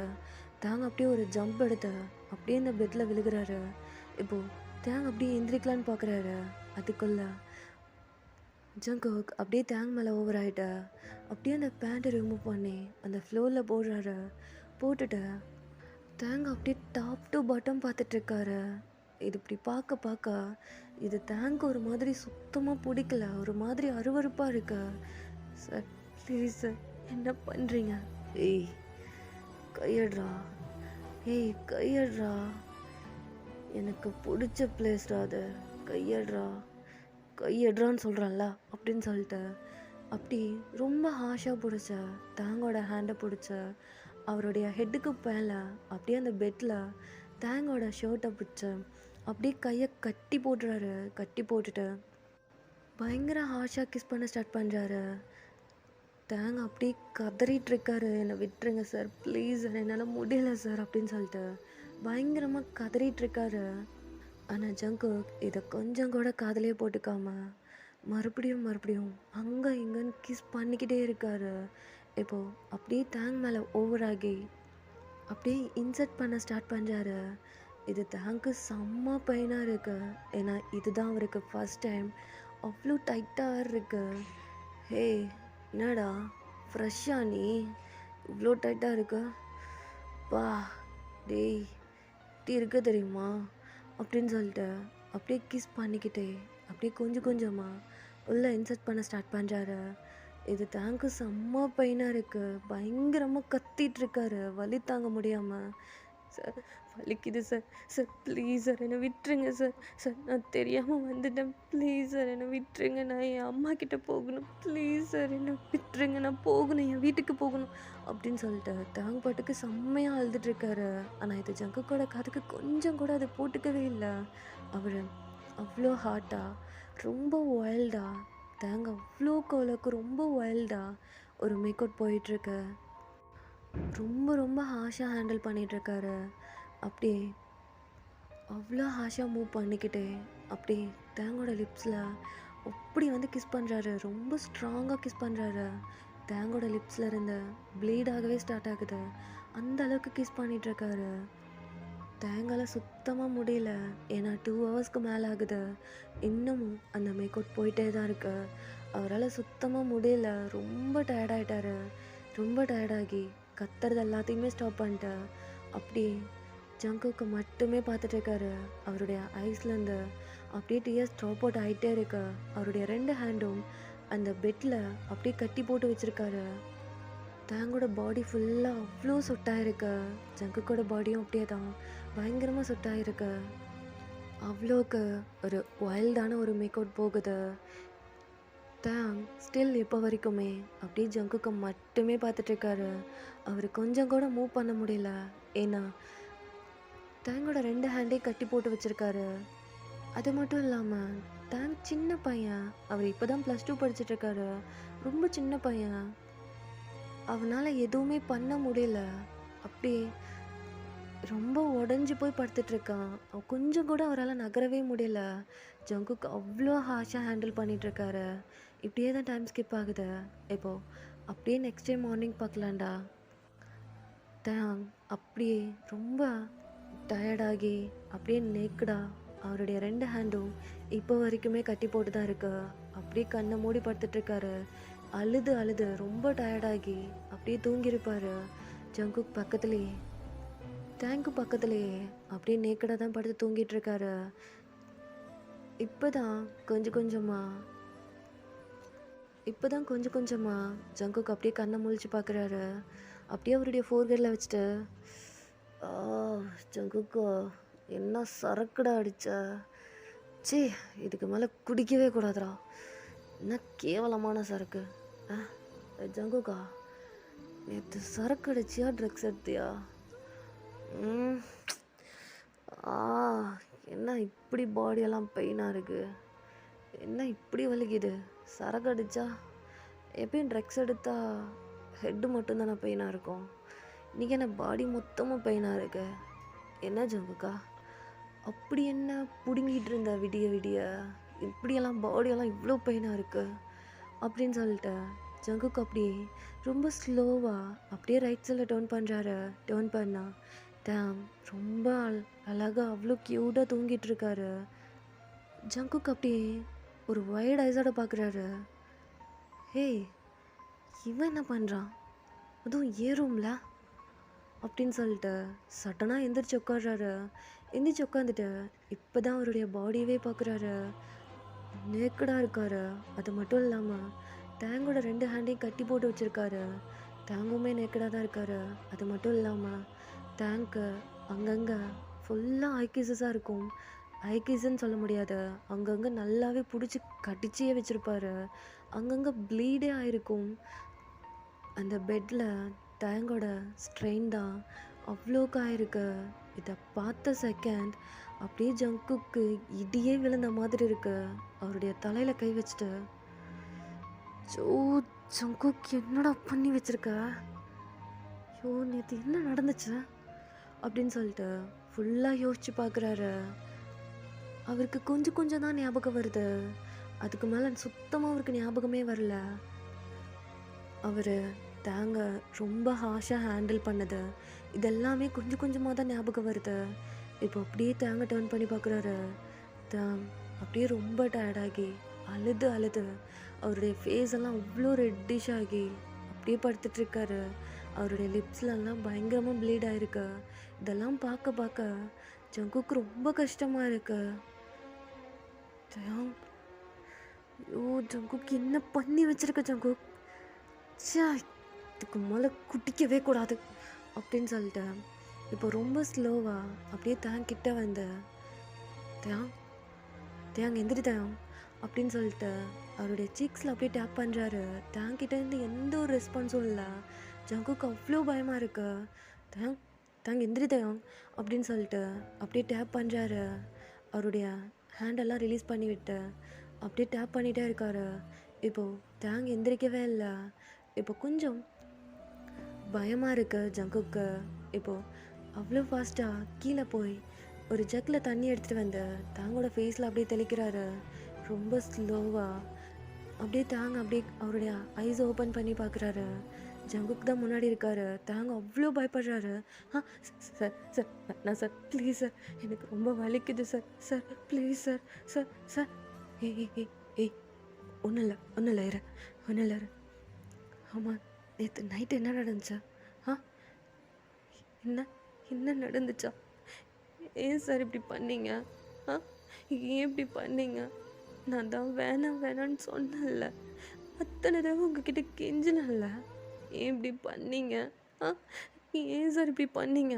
தாங்க அப்படியே ஒரு ஜம்ப் எடுத்து அப்படியே அந்த பெட்டில் விழுகிறாரு. இப்போது தேங்க அப்படியே எந்திரிக்கலான்னு பார்க்குறாரு. அதுக்குள்ள ஜங்குக் அப்படியே தேங்க மேலே ஓவர் ஆகிட்ட அப்படியே அந்த பேண்ட்டை ரிமூவ் பண்ணி அந்த ஃப்ளோரில் போடுறாரு. போட்டுட்டு தேங்க அப்படியே டாப் டு பாட்டம் பார்த்துட்ருக்காரு. இது இப்படி பார்க்க பார்க்க இது தேங்க ஒரு மாதிரி சுத்தமாக பிடிக்கல. ஒரு மாதிரி அருவருப்பாக இருக்கு. சார் ப்ளீஸ் சார் என்ன பண்ணுறீங்க? ஏய் கையடுறா. ஏய் கையடுறா. எனக்கு பிடிச்ச பிளேஸ்டா அது. கையடுறா கையடுறான்னு சொல்கிறான்ல அப்படின்னு சொல்லிட்டு அப்படி ரொம்ப ஹாஷாக பிடிச்ச தேங்கோட ஹேண்டை பிடிச்ச அவருடைய ஹெட்டுக்கு மேலே அப்படியே அந்த பெட்டில் தேங்கோட ஷர்ட்டை பிடிச்ச அப்படியே கையை கட்டி போட்டுறாரு. கட்டி போட்டுட்டு பயங்கர ஹாஷாக கிஸ் பண்ண ஸ்டார்ட் பண்ணுறாரு. தேங்க அப்படியே கதறிட்டு இருக்காரு. என்னை விட்டுருங்க சார் ப்ளீஸ் என்னால் முடியல சார் அப்படின்னு சொல்லிட்டு பயங்கரமாக கதறிட்டு இருக்காரு. ஆனால் ஜங்குக் இதை கொஞ்சம் கூட காதலே போட்டுக்காம மறுபடியும் அங்கே இங்கேன்னு கிஸ் பண்ணிக்கிட்டே இருக்காரு. இப்போது அப்படியே தேங் மேலே ஓவர் ஆகி அப்படியே இன்சர்ட் பண்ண ஸ்டார்ட் பண்ணுறாரு. இது தேங்க்கு செம்ம பெயினாக இருக்கு. ஏன்னா இதுதான் அவருக்கு ஃபர்ஸ்ட் டைம். அவ்வளோ டைட்டாக இருக்கு. ஹே என்னடா ஃப்ரெஷ்ஷா நீ இவ்வளோ டைட்டாக இருக்க? வா டேய் இப்படி இருக்க தெரியுமா அப்படின்னு சொல்லிட்டு அப்படியே கிஸ் பண்ணிக்கிட்டே அப்படியே கொஞ்சமாக உள்ளே இன்சர்ட் பண்ண ஸ்டார்ட் பண்ணுறாரு. இது தேங்க்கு செம்ம பெயினாக இருக்குது. பயங்கரமாக கத்திட்டு இருக்காரு வலி தாங்க முடியாமல். சார் வலிக்குது சார். சார் ப்ளீஸ் சார் என்னை விட்டுருங்க சார். சார் நான் தெரியாமல் வந்துட்டேன். ப்ளீஸ் சார் என்னை விட்டுருங்க. நான் என் அம்மா கிட்டே போகணும். ப்ளீஸ் சார் என்னை விட்டுருங்க. நான் போகணும், என் வீட்டுக்கு போகணும் அப்படின்னு சொல்லிட்டு தேங்க பாட்டுக்கு செம்மையாக அழுதுட்ருக்காரு. ஆனால் இது ஜங்குக்கோட காதுக்கு கொஞ்சம் கூட அது போட்டுக்கவே இல்லை. அவர் அவ்வளோ ஹார்ட்டாக ரொம்ப வைல்டாக தேங்க அவ்வளோ கோலக்கு ரொம்ப வைல்டாக ஒரு மேக்கவுட் போயிட்டுருக்கு. ரொம்ப ஹாஷாக ஹேண்டில் பண்ணிகிட்ருக்காரு. அப்படியே அவ்வளோ ஹாஷாக மூவ் பண்ணிக்கிட்டே அப்படியே தேங்கோட லிப்ஸில் அப்படி வந்து கிஸ் பண்ணுறாரு. ரொம்ப ஸ்ட்ராங்காக கிஸ் பண்ணுறாரு. தேங்கோட லிப்ஸில் இருந்து ப்ளீட் ஆகவே ஸ்டார்ட் ஆகுது. அந்த அளவுக்கு கிஸ் பண்ணிகிட்ருக்காரு. தேங்கால சுத்தமாக முடியல. ஏன்னா 2 ஹவர்ஸ்க்கு மேலே ஆகுது. இன்னமும் அந்த மேக்கவுட் போயிட்டே தான் இருக்கு. அவரால் சுத்தமாக முடியல. ரொம்ப டயர்டாயிட்டாரு. ரொம்ப டயர்டாகி கத்துறது எல்லாத்தையுமே ஸ்டாப் பண்ணிட்டு அப்படியே ஜங்குக்கு மட்டுமே பார்த்துட்ருக்காரு. அவருடைய ஐஸ்லேருந்து அப்படியே டியர்ஸ் ட்ராப் அவுட் ஆகிட்டே இருக்கு. அவருடைய 2 ஹேண்டும் அந்த பெட்டில் அப்படியே கட்டி போட்டு வச்சுருக்காரு. தேங்கோட பாடி ஃபுல்லாக அவ்வளோ சொட்டாயிருக்கு. ஜங்குக்கோட பாடியும் அப்படியே தான் பயங்கரமாக சொட்டாயிருக்கு. அவ்வளோக்கு ஒரு வைல்டான ஒரு மேக்கவுட் போகுது. தேங் ஸ்டில் இப்போ வரைக்குமே அப்படியே ஜங்குக்கு மட்டுமே பார்த்துட்ருக்காரு. அவர் கொஞ்சம் கூட மூவ் பண்ண முடியல. ஏன்னா தேங்கோட 2 ஹேண்டையும் கட்டி போட்டு வச்சுருக்காரு. அது மட்டும் இல்லாமல் தேங் சின்ன பையன். அவர் இப்போ தான் +2 படிச்சிட்ருக்காரு. ரொம்ப சின்ன பையன். அவனால் எதுவுமே பண்ண முடியல. அப்படியே ரொம்ப உடஞ்சி போய் படுத்துட்ருக்கான். கொஞ்சம் கூட அவரால் நகரவே முடியல. ஜங்குக்கு அவ்வளோ ஹாஷாக ஹேண்டில் பண்ணிகிட்ருக்காரு. இப்படியே தான் டைம் ஸ்கிப் ஆகுது. இப்போது அப்படியே நெக்ஸ்ட் டே மார்னிங் பார்க்கலாண்டா. தேங் அப்படியே ரொம்ப டயர்டாகி அப்படியே நேக்கடாக அவருடைய 2 ஹேண்டும் இப்போ வரைக்குமே கட்டி போட்டு தான் இருக்கு. அப்படியே கண்ணை மூடி படுத்துட்ருக்காரு. அழுது ரொம்ப டயர்டாகி அப்படியே தூங்கியிருப்பார். ஜங்குக் பக்கத்துலேயே தேங்கு பக்கத்துலேயே அப்படியே நேக்கடாக தான் படுத்து தூங்கிட்டுருக்காரு. இப்போ தான் கொஞ்சம் கொஞ்சமாக ஜங்குக் அப்படியே கண்ணை முழிச்சு பார்க்குறாரு. அப்படியே அவருடைய ஃபோர்கேரில் வச்சுட்டு ஜங்குக்கு என்ன சரக்குடா அடிச்ச. சே இதுக்கு மேலே குடிக்கவே கூடாதுடா. என்ன கேவலமான சரக்கு. ஜங்குக்கா நேற்று சரக்கு அடிச்சியா ட்ரக்ஸ் எடுத்தியா? ஆ! என்ன இப்படி பாடியெல்லாம் பெயினாக இருக்கு? என்ன இப்படி வலிக்குது? சரக்கு அடிச்சா எப்பயும் ட்ரக்ஸ் எடுத்தா ஹெட்டு மட்டும் தானே பெயினாக இருக்கும். இன்னைக்கு என்ன பாடி மொத்தமும் பெயினாக இருக்கு? என்ன ஜங்குக்கா? அப்படி என்ன புடுங்கிட்டு இருந்த விடிய விடிய? இப்படியெல்லாம் பாடியெல்லாம் இவ்வளோ பெயினாக இருக்கு? அப்படின்னு சொல்லிட்டு ஜங்குக்கு அப்படியே ரொம்ப ஸ்லோவாக அப்படியே ரைட் சைடில் டேர்ன் பண்ணுறாரு. டேர்ன் பண்ணா டேம் ரொம்ப அழகா அவ்வளோ க்யூட்டாக தூங்கிட்டு இருக்காரு. ஜங்குக்கு அப்படியே ஒரு வைட் ஐஸோட பார்க்குறாரு. ஹேய், இவன் என்ன பண்ணுறான்? அதுவும் ஏ ரூமில் அப்படின்னு சொல்லிட்டு சடனாக எந்திரிச்சு உட்காடுறாரு. எந்திரிச்சு உட்காந்துட்டு இப்போ தான் அவருடைய பாடியவே பார்க்குறாரு. நேக்கடாக இருக்காரு. அது மட்டும் இல்லாமல் டேங்கோட 2 ஹேண்டையும் கட்டி போட்டு வச்சுருக்காரு. டேங்குமே நேக்கடாக தான் இருக்காரு. அது மட்டும் இல்லாமல் டேங்க்கு அங்கங்கே ஃபுல்லாக ஐக்கீசஸாக இருக்கும். ஐக்கீஸுன்னு சொல்ல முடியாது, அங்கங்கே நல்லாவே பிடிச்சி கடிச்சியே வச்சுருப்பாரு. அங்கங்கே ப்ளீடே ஆகிருக்கும். அந்த பெட்டில் டேங்கோட ஸ்ட்ரெயின் தான் அவ்வளோக்கு ஆயிருக்கு. இதை பார்த்த செகண்ட் அப்படியே ஜங்குக்கு இடியே விழுந்த மாதிரி இருக்கு. அவருடைய தலையில் கை வச்சுட்டு, ஜோ ஜங்குக் என்னடா பண்ணி வச்சிருக்க? ஐயோ, நேற்று என்ன நடந்துச்சு அப்படின்னு சொல்லிட்டு ஃபுல்லாக யோசிச்சு பார்க்குறாரு. அவருக்கு கொஞ்சம் கொஞ்சம் தான் ஞாபகம் வருது. அதுக்கு மேலே சுத்தமாக அவருக்கு ஞாபகமே வரல. அவர் டேங்கை ரொம்ப ஹார்ஷாக ஹேண்டில் பண்ணது இதெல்லாமே கொஞ்சம் கொஞ்சமாக தான் ஞாபகம் வருது. இப்போ அப்படியே டேங்கை டேர்ன் பண்ணி பார்க்குறாரு. டேங் அப்படியே ரொம்ப டயர்டாகி அழுது அழுது அவருடைய ஃபேஸ் எல்லாம் அவ்வளோ ரெட்டிஷ் ஆகி அப்படியே படுத்துட்ருக்காரு. அவருடைய லிப்ஸ்லலாம் பயங்கரமாக ப்ளீட் ஆகிருக்கு. இதெல்லாம் பார்க்க பார்க்க ஜங்குக்கு ரொம்ப கஷ்டமாக இருக்கு. டேங், ஐயோ ஜங்குக் என்ன பண்ணி வச்சிருக்க ஜங்குக்? சே, இதுக்கு மேலே குட்டிக்கவே கூடாது அப்படின்னு சொல்லிட்டு இப்போ ரொம்ப ஸ்லோவாக அப்படியே கிட்ட வந்து தேங் எந்திரி தேங் அப்படின்னு சொல்லிட்டு அவருடைய சீக்ஸில் அப்படியே டேப் பண்ணுறாரு. கிட்டேருந்து எந்த ஒரு ரெஸ்பான்ஸும் இல்லை. ஜங்குக்கு அவ்வளோ பயமாக இருக்கு. தேங் எந்திரி தேங் அப்படின்னு சொல்லிட்டு அப்படியே டேப் பண்ணுறாரு. அவருடைய ஹேண்டெல்லாம் ரிலீஸ் பண்ணிவிட்டு அப்படியே டேப் பண்ணிகிட்டே இருக்காரு. இப்போது தேங் எந்திரிக்கவே இல்லை. இப்போ கொஞ்சம் பயமாக இருக்கு ஜங்குக்கு. இப்போது அவ்வளோ ஃபாஸ்ட்டாக கீழே போய் ஒரு ஜக்கில் தண்ணி எடுத்துகிட்டு வந்து தாங்கோட ஃபேஸில் அப்படியே தெளிக்கிறாரு. ரொம்ப ஸ்லோவாக அப்படியே அப்படியே அவருடைய ஐஸ் ஓப்பன் பண்ணி பார்க்குறாரு. ஜங்குக்கு தான் முன்னாடி இருக்காரு. அவ்வளோ பயப்படுறாரு. சார் சார் நான் சார் ப்ளீஸ் சார், எனக்கு ரொம்ப வலிக்குது sir. Sir please sir. Sir sir ஏய் ஒன்றும் இல்லை இரு, ஒன்றும் இல்லை இரு. ஆமாம், நேற்று நைட்டு என்ன நடந்துச்சா? என்ன நடந்துச்சா? ஏன் சார் இப்படி பண்ணீங்க? ஏன் இப்படி பண்ணீங்க? நான் தான் வேணான்னு சொன்னேன்ல, அத்தனை தடவை உங்ககிட்ட கெஞ்சினல்ல. ஏன் இப்படி பண்ணீங்க? ஏன் சார் இப்படி பண்ணீங்க?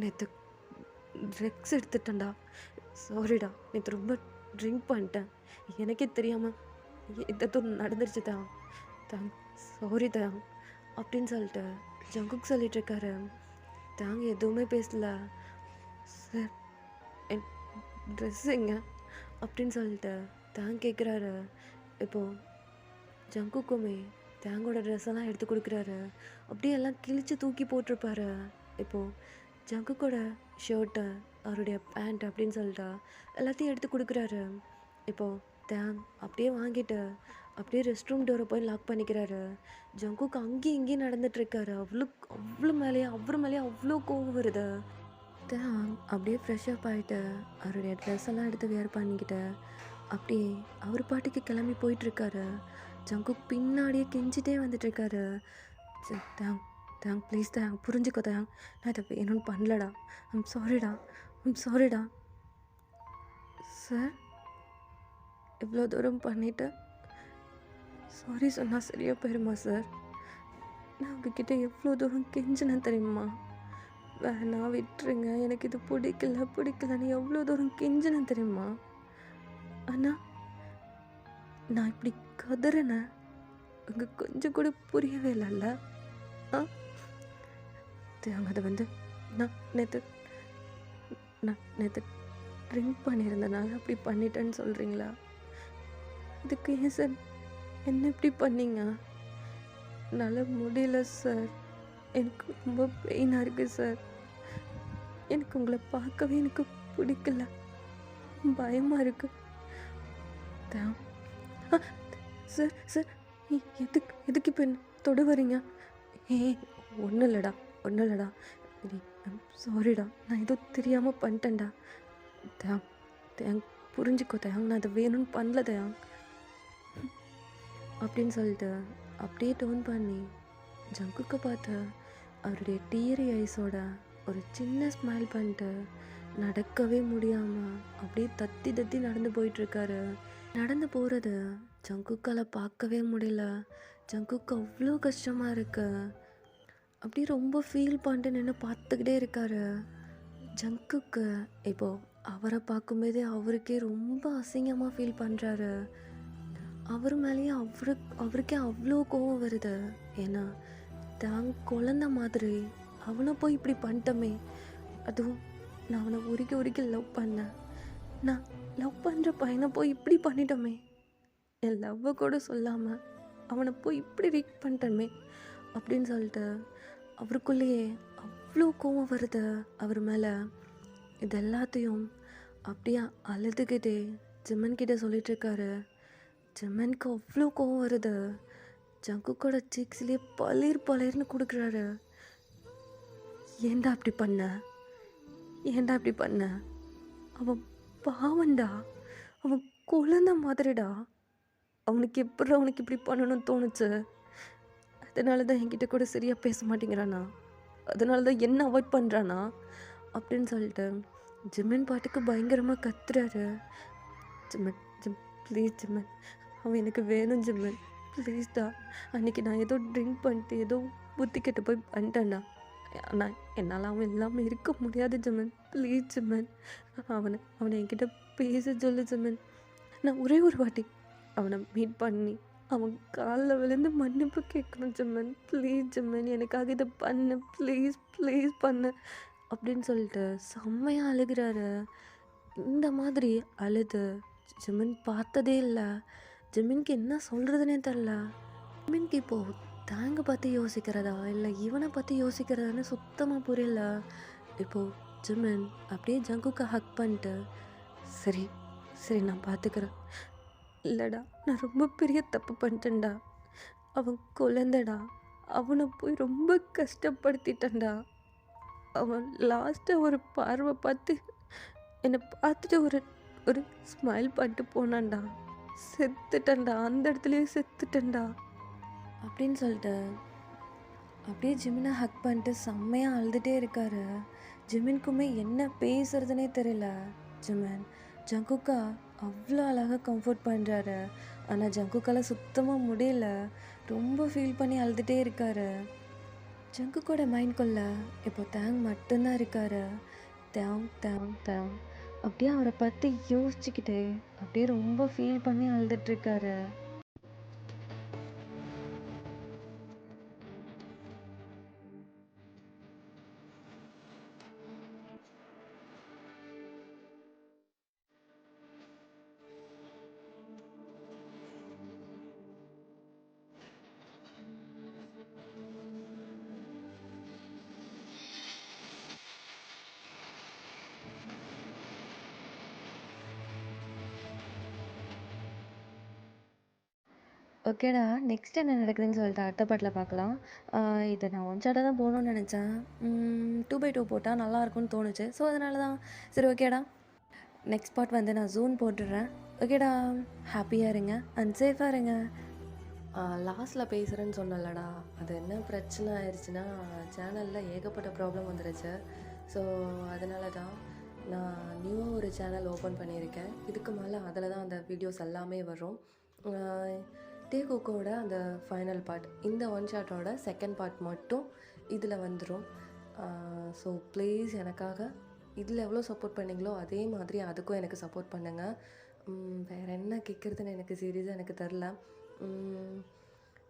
நேற்று ட்ரக்ஸ் எடுத்துட்டேன்டா. சாரிடா, நேற்று ரொம்ப ட்ரிங்க் பண்ணிட்டேன். எனக்கே தெரியாமல் ஏதோ நடந்துருச்சு சாரி அப்படின்னு சொல்லிட்டு ஜங்குக் சொல்லிட்டுருக்காரு. எதுவுமே பேசல. சார் என் ட்ரெஸ்ஸுங்க அப்படின்னு சொல்லிட்டு கேட்குறாரு. இப்போது ஜங்குக்குமே தேங்கோட ட்ரெஸ்ஸெல்லாம் எடுத்து கொடுக்குறாரு. அப்படியே எல்லாம் கிழிச்சு தூக்கி போட்டிருப்பாரு. இப்போது ஜங்குக்கோட ஷர்ட்டு, அவருடைய பேண்ட் அப்படின்னு சொல்லிட்டா எல்லாத்தையும் எடுத்து கொடுக்குறாரு. இப்போது அப்படியே வாங்கிட்டு அப்படியே ரெஸ்ட் ரூம் டோரை போய் லாக் பண்ணிக்கிறாரு. ஜங்குக் அங்கேயும் இங்கேயும் நடந்துட்டுருக்காரு. அவ்வளோ மேலேயே அவ்வளோ கோவம் வருது. அப்படியே ஃப்ரெஷ்அப் ஆகிட்டு அவருடைய ட்ரெஸ் எல்லாம் எடுத்து வேர் பண்ணிக்கிட்டு அப்படியே அவர் பாட்டுக்கு கிளம்பி போயிட்டுருக்காரு. ஜங்குக் பின்னாடியே கெஞ்சிட்டே வந்துட்டுருக்காரு. ப்ளீஸ் புரிஞ்சுக்கோ நான் இதை வேணும்னு பண்ணலடா. ஐம் சாரிடா சார். இவ்வளோ தூரம் பண்ணிவிட்டு சாரி சொன்னால் சரியாக போயிடுமா சார்? நான் உங்ககிட்ட எவ்வளோ தூரம் கெஞ்சினேன் தெரியுமா? வேணா விட்டுருங்க, எனக்கு இது பிடிக்கலன்னு எவ்வளோ தூரம் கெஞ்சினேன் தெரியுமா? ஆனால் நான் இப்படி கதறினேன், உங்களுக்கு கொஞ்சம் கூட புரியவே இல்லைல்ல? அதை நான் நேற்று நான் நேற்று ட்ரிங்க் பண்ணியிருந்தனால அப்படி பண்ணிட்டேன்னு சொல்கிறீங்களா? இதுக்கு ஏன் சார் என்ன இப்படி பண்ணீங்க? என்னால் முடியல சார். எனக்கு ரொம்ப பெயினாக இருக்குது சார். எனக்கு உங்களை பார்க்கவே எனக்கு பிடிக்கல. பயமாக இருக்குது. தான் சார் சார் எதுக்கு இப்போ தொட வரீங்க? ஒன்றும் இல்லைடா, ஒன்றும் இல்லைடா. சாரிடா, நான் ஏதோ தெரியாமல் பண்ணிட்டேன்டா. தேங் தேங் புரிஞ்சுக்கோ தேங், நான் அதை வேணும்னு பண்ணல தேங் அப்படின்னு சொல்லிட்டு அப்படியே டோன் பண்ணி ஜங்குக்கை பார்த்து அவருடைய டீரி ஐஸோட ஒரு சின்ன ஸ்மைல் பண்ணிட்டு நடக்கவே முடியாமல் அப்படியே தத்தி தத்தி நடந்து போயிட்டுருக்காரு. நடந்து போகிறது ஜங்குக்கால் பார்க்கவே முடியல. ஜங்குக்கு அவ்வளோ கஷ்டமாக இருக்கு. அப்படியே ரொம்ப ஃபீல் பண்ணிட்டு நின்று பார்த்துக்கிட்டே இருக்காரு. ஜங்குக்கு இப்போது அவரை பார்க்கும்போதே அவருக்கே ரொம்ப அசிங்கமாக ஃபீல் பண்ணுறாரு. அவர் மேலேயே அவருக்கே அவ்வளோ கோவம் வருது. ஏன்னா தான் குழந்த மாதிரி அவனை போய் இப்படி பண்ணிட்டோமே. அதுவும் நான் அவனை உருக்கி லவ் பண்ணேன். நான் லவ் பண்ணுற பையனை போய் இப்படி பண்ணிட்டோமே. என் லவ்வை கூட சொல்லாமல் அவனை போய் இப்படி ரீக் பண்ணிட்டோமே அப்படின்னு சொல்லிட்டு அவருக்குள்ளேயே அவ்வளோ கோவம் வருது அவர் மேலே. இது எல்லாத்தையும் அப்படியே அழுதுகிட்டே ஜிம்மன்கிட்ட சொல்லிகிட்ருக்காரு. ஜிம்மனுக்கு அவ்வளோ கோவம் வருது. ஜங்குக்கோட சீக்ஸ்லேயே பளிர்னு கொடுக்குறாரு. ஏன்டா அப்படி பண்ண? அவன் பாவன்டா, அவன் குழந்த மாதிரிடா. அவனுக்கு இப்படி பண்ணணும்னு தோணுச்சு. அதனால தான் என்கிட்ட கூட சரியாக பேச மாட்டேங்கிறானா, அதனால தான் என்ன அவாய்ட் பண்ணுறானா அப்படின்னு சொல்லிட்டு ஜிம்மன் பாட்டுக்கு பயங்கரமாக கத்துறாரு. ஜிம்மன் ப்ளீஸ் ஜிம்மன், அவன் எனக்கு வேணும் ஜிம்மன், ப்ளீஸ்டா. அன்றைக்கி நான் ஏதோ ட்ரிங்க் பண்ணிட்டு ஏதோ புத்தி கெட்டு போய் பண்ணிட்டேன்டா. ஆனால் என்னால் அவன் இல்லாமல் இருக்க முடியாது ஜிம்மன், ப்ளீஸ் ஜிம்மன். அவனை என்கிட்ட பேச சொல்லு ஜிம்மன். நான் ஒரே ஒரு வாட்டி அவனை மீட் பண்ணி அவன் காலில் விழுந்து மன்னிப்பு கேட்கணும் ஜிம்மன், ப்ளீஸ் ஜிம்மன், எனக்காக இதை பண்ணு ப்ளீஸ் பண்ணு அப்படின்னு சொல்லிட்டு செம்மையாக அழுகிறாரு. இந்த மாதிரி அழுது ஜிம்மன் பார்த்ததே இல்லை. ஜிம்மனுக்கு என்ன சொல்கிறதுனே தெரில. ஜிம்மனுக்கு இப்போது தேங்க பற்றி யோசிக்கிறதா இல்லை இவனை பற்றி யோசிக்கிறதான்னு சுத்தமாக புரியல. இப்போது ஜிம்மன் அப்படியே ஜங்குக்கு ஹக் பண்ணிட்டு சரி நான் பார்த்துக்கிறேன். இல்லைடா, நான் ரொம்ப பெரிய தப்பு பண்ணிட்டேன்டா. அவன் குழந்தடா, அவனை போய் ரொம்ப கஷ்டப்படுத்திட்டேன்டா. அவன் லாஸ்ட்டாக ஒரு பார்வை பார்த்து என்னை பார்த்துட்டு ஒரு ஸ்மைல் பண்ணிட்டு போனான்டா. செத்துட்டேன்டா, அந்த இடத்துலையே செத்துட்டேன்டா அப்படின்னு சொல்லிட்டு அப்படியே ஜிமினை ஹக் பண்ணிட்டு செம்மையாக அழுதுகிட்டே இருக்காரு. ஜிமினுக்குமே என்ன பேசுறதுனே தெரியல. ஜங்குக்கா அவ்வளோ அழகாக கம்ஃபர்ட் பண்ணுறாரு. ஆனால் ஜங்குக்கால சுத்தமாக முடியல. ரொம்ப ஃபீல் பண்ணி அழுதுகிட்டே இருக்காரு. ஜங்குக்கோட மைண்ட்குள்ள இப்போ தேங் மட்டும்தான் இருக்காரு. தேங் அப்படியே அவரை பற்றி யோசிச்சுக்கிட்டே அப்படியே ரொம்ப ஃபீல் பண்ணி அழுதுட்ருக்காரு. ஓகேடா, நெக்ஸ்ட் என்ன நடக்குதுன்னு சொல்லிட்டு அடுத்த பாட்டில் பார்க்கலாம். இதை நான் ஒன் ஷாட்டாக தான் போகணுன்னு நினச்சேன். 2x2 போட்டால் நல்லாயிருக்கும்னு தோணுச்சு. ஸோ அதனால தான் சரி ஓகேடா, நெக்ஸ்ட் பார்ட் வந்து நான் ஜூன் போட்டுடுறேன். ஓகேடா, ஹாப்பியாக இருங்க அண்ட் சேஃபாக இருங்க. லாஸ்ட்டில் பேசுகிறேன்னு சொன்னலடா, அது என்ன பிரச்சனை ஆயிடுச்சுன்னா சேனலில் ஏகப்பட்ட ப்ராப்ளம் வந்துடுச்சு. ஸோ அதனால தான் நான் நியூவாக ஒரு சேனல் ஓப்பன் பண்ணியிருக்கேன். இதுக்கு மேலே அதில் தான் அந்த வீடியோஸ் எல்லாமே வரும். டேகோக்கோட அந்த ஃபைனல் பார்ட், இந்த ஒன் ஷாட்டோட செகண்ட் பார்ட் மட்டும் இதில் வந்துடும். ஸோ ப்ளீஸ் எனக்காக இதில் எவ்வளோ சப்போர்ட் பண்ணிங்களோ அதே மாதிரி அதுக்கும் எனக்கு சப்போர்ட் பண்ணுங்கள். வேறு என்ன கேட்குறதுன்னு எனக்கு சீரியஸாக எனக்கு தெரில.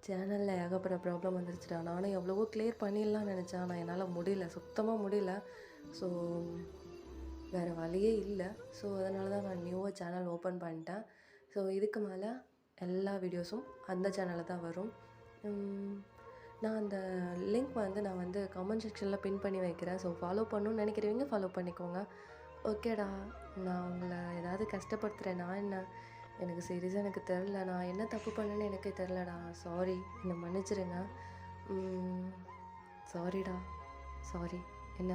சேனலில் ஏகப்பட்ட ப்ராப்ளம் வந்துருச்சுடா. நானும் எவ்வளவோ கிளியர் பண்ணிடலாம்னு நினச்சேன். ஆனால் என்னால் முடியல, சுத்தமாக முடியல. ஸோ வேறு வழியே இல்லை. ஸோ அதனால தான் நான் நியூவாக சேனல் ஓப்பன் பண்ணிட்டேன். ஸோ இதுக்கு மேலே எல்லா வீடியோஸும் அந்த சேனலில் தான் வரும். நான் அந்த லிங்க் வந்து நான் வந்து கமெண்ட் செக்ஷனில் பின் பண்ணி வைக்கிறேன். ஸோ ஃபாலோ பண்ணணும்னு நினைக்கிறவங்க ஃபாலோ பண்ணிக்கோங்க. ஓகேடா, நான் உங்களை ஏதாவது கஷ்டப்படுத்துகிறேன். நான் என்ன, எனக்கு சீரியஸாக எனக்கு தெரில. நான் என்ன தப்பு பண்ணேன்னு எனக்கே தெரிலடா. சாரி, என்னை மன்னிச்சிடுங்க. சாரிடா, சாரி. என்ன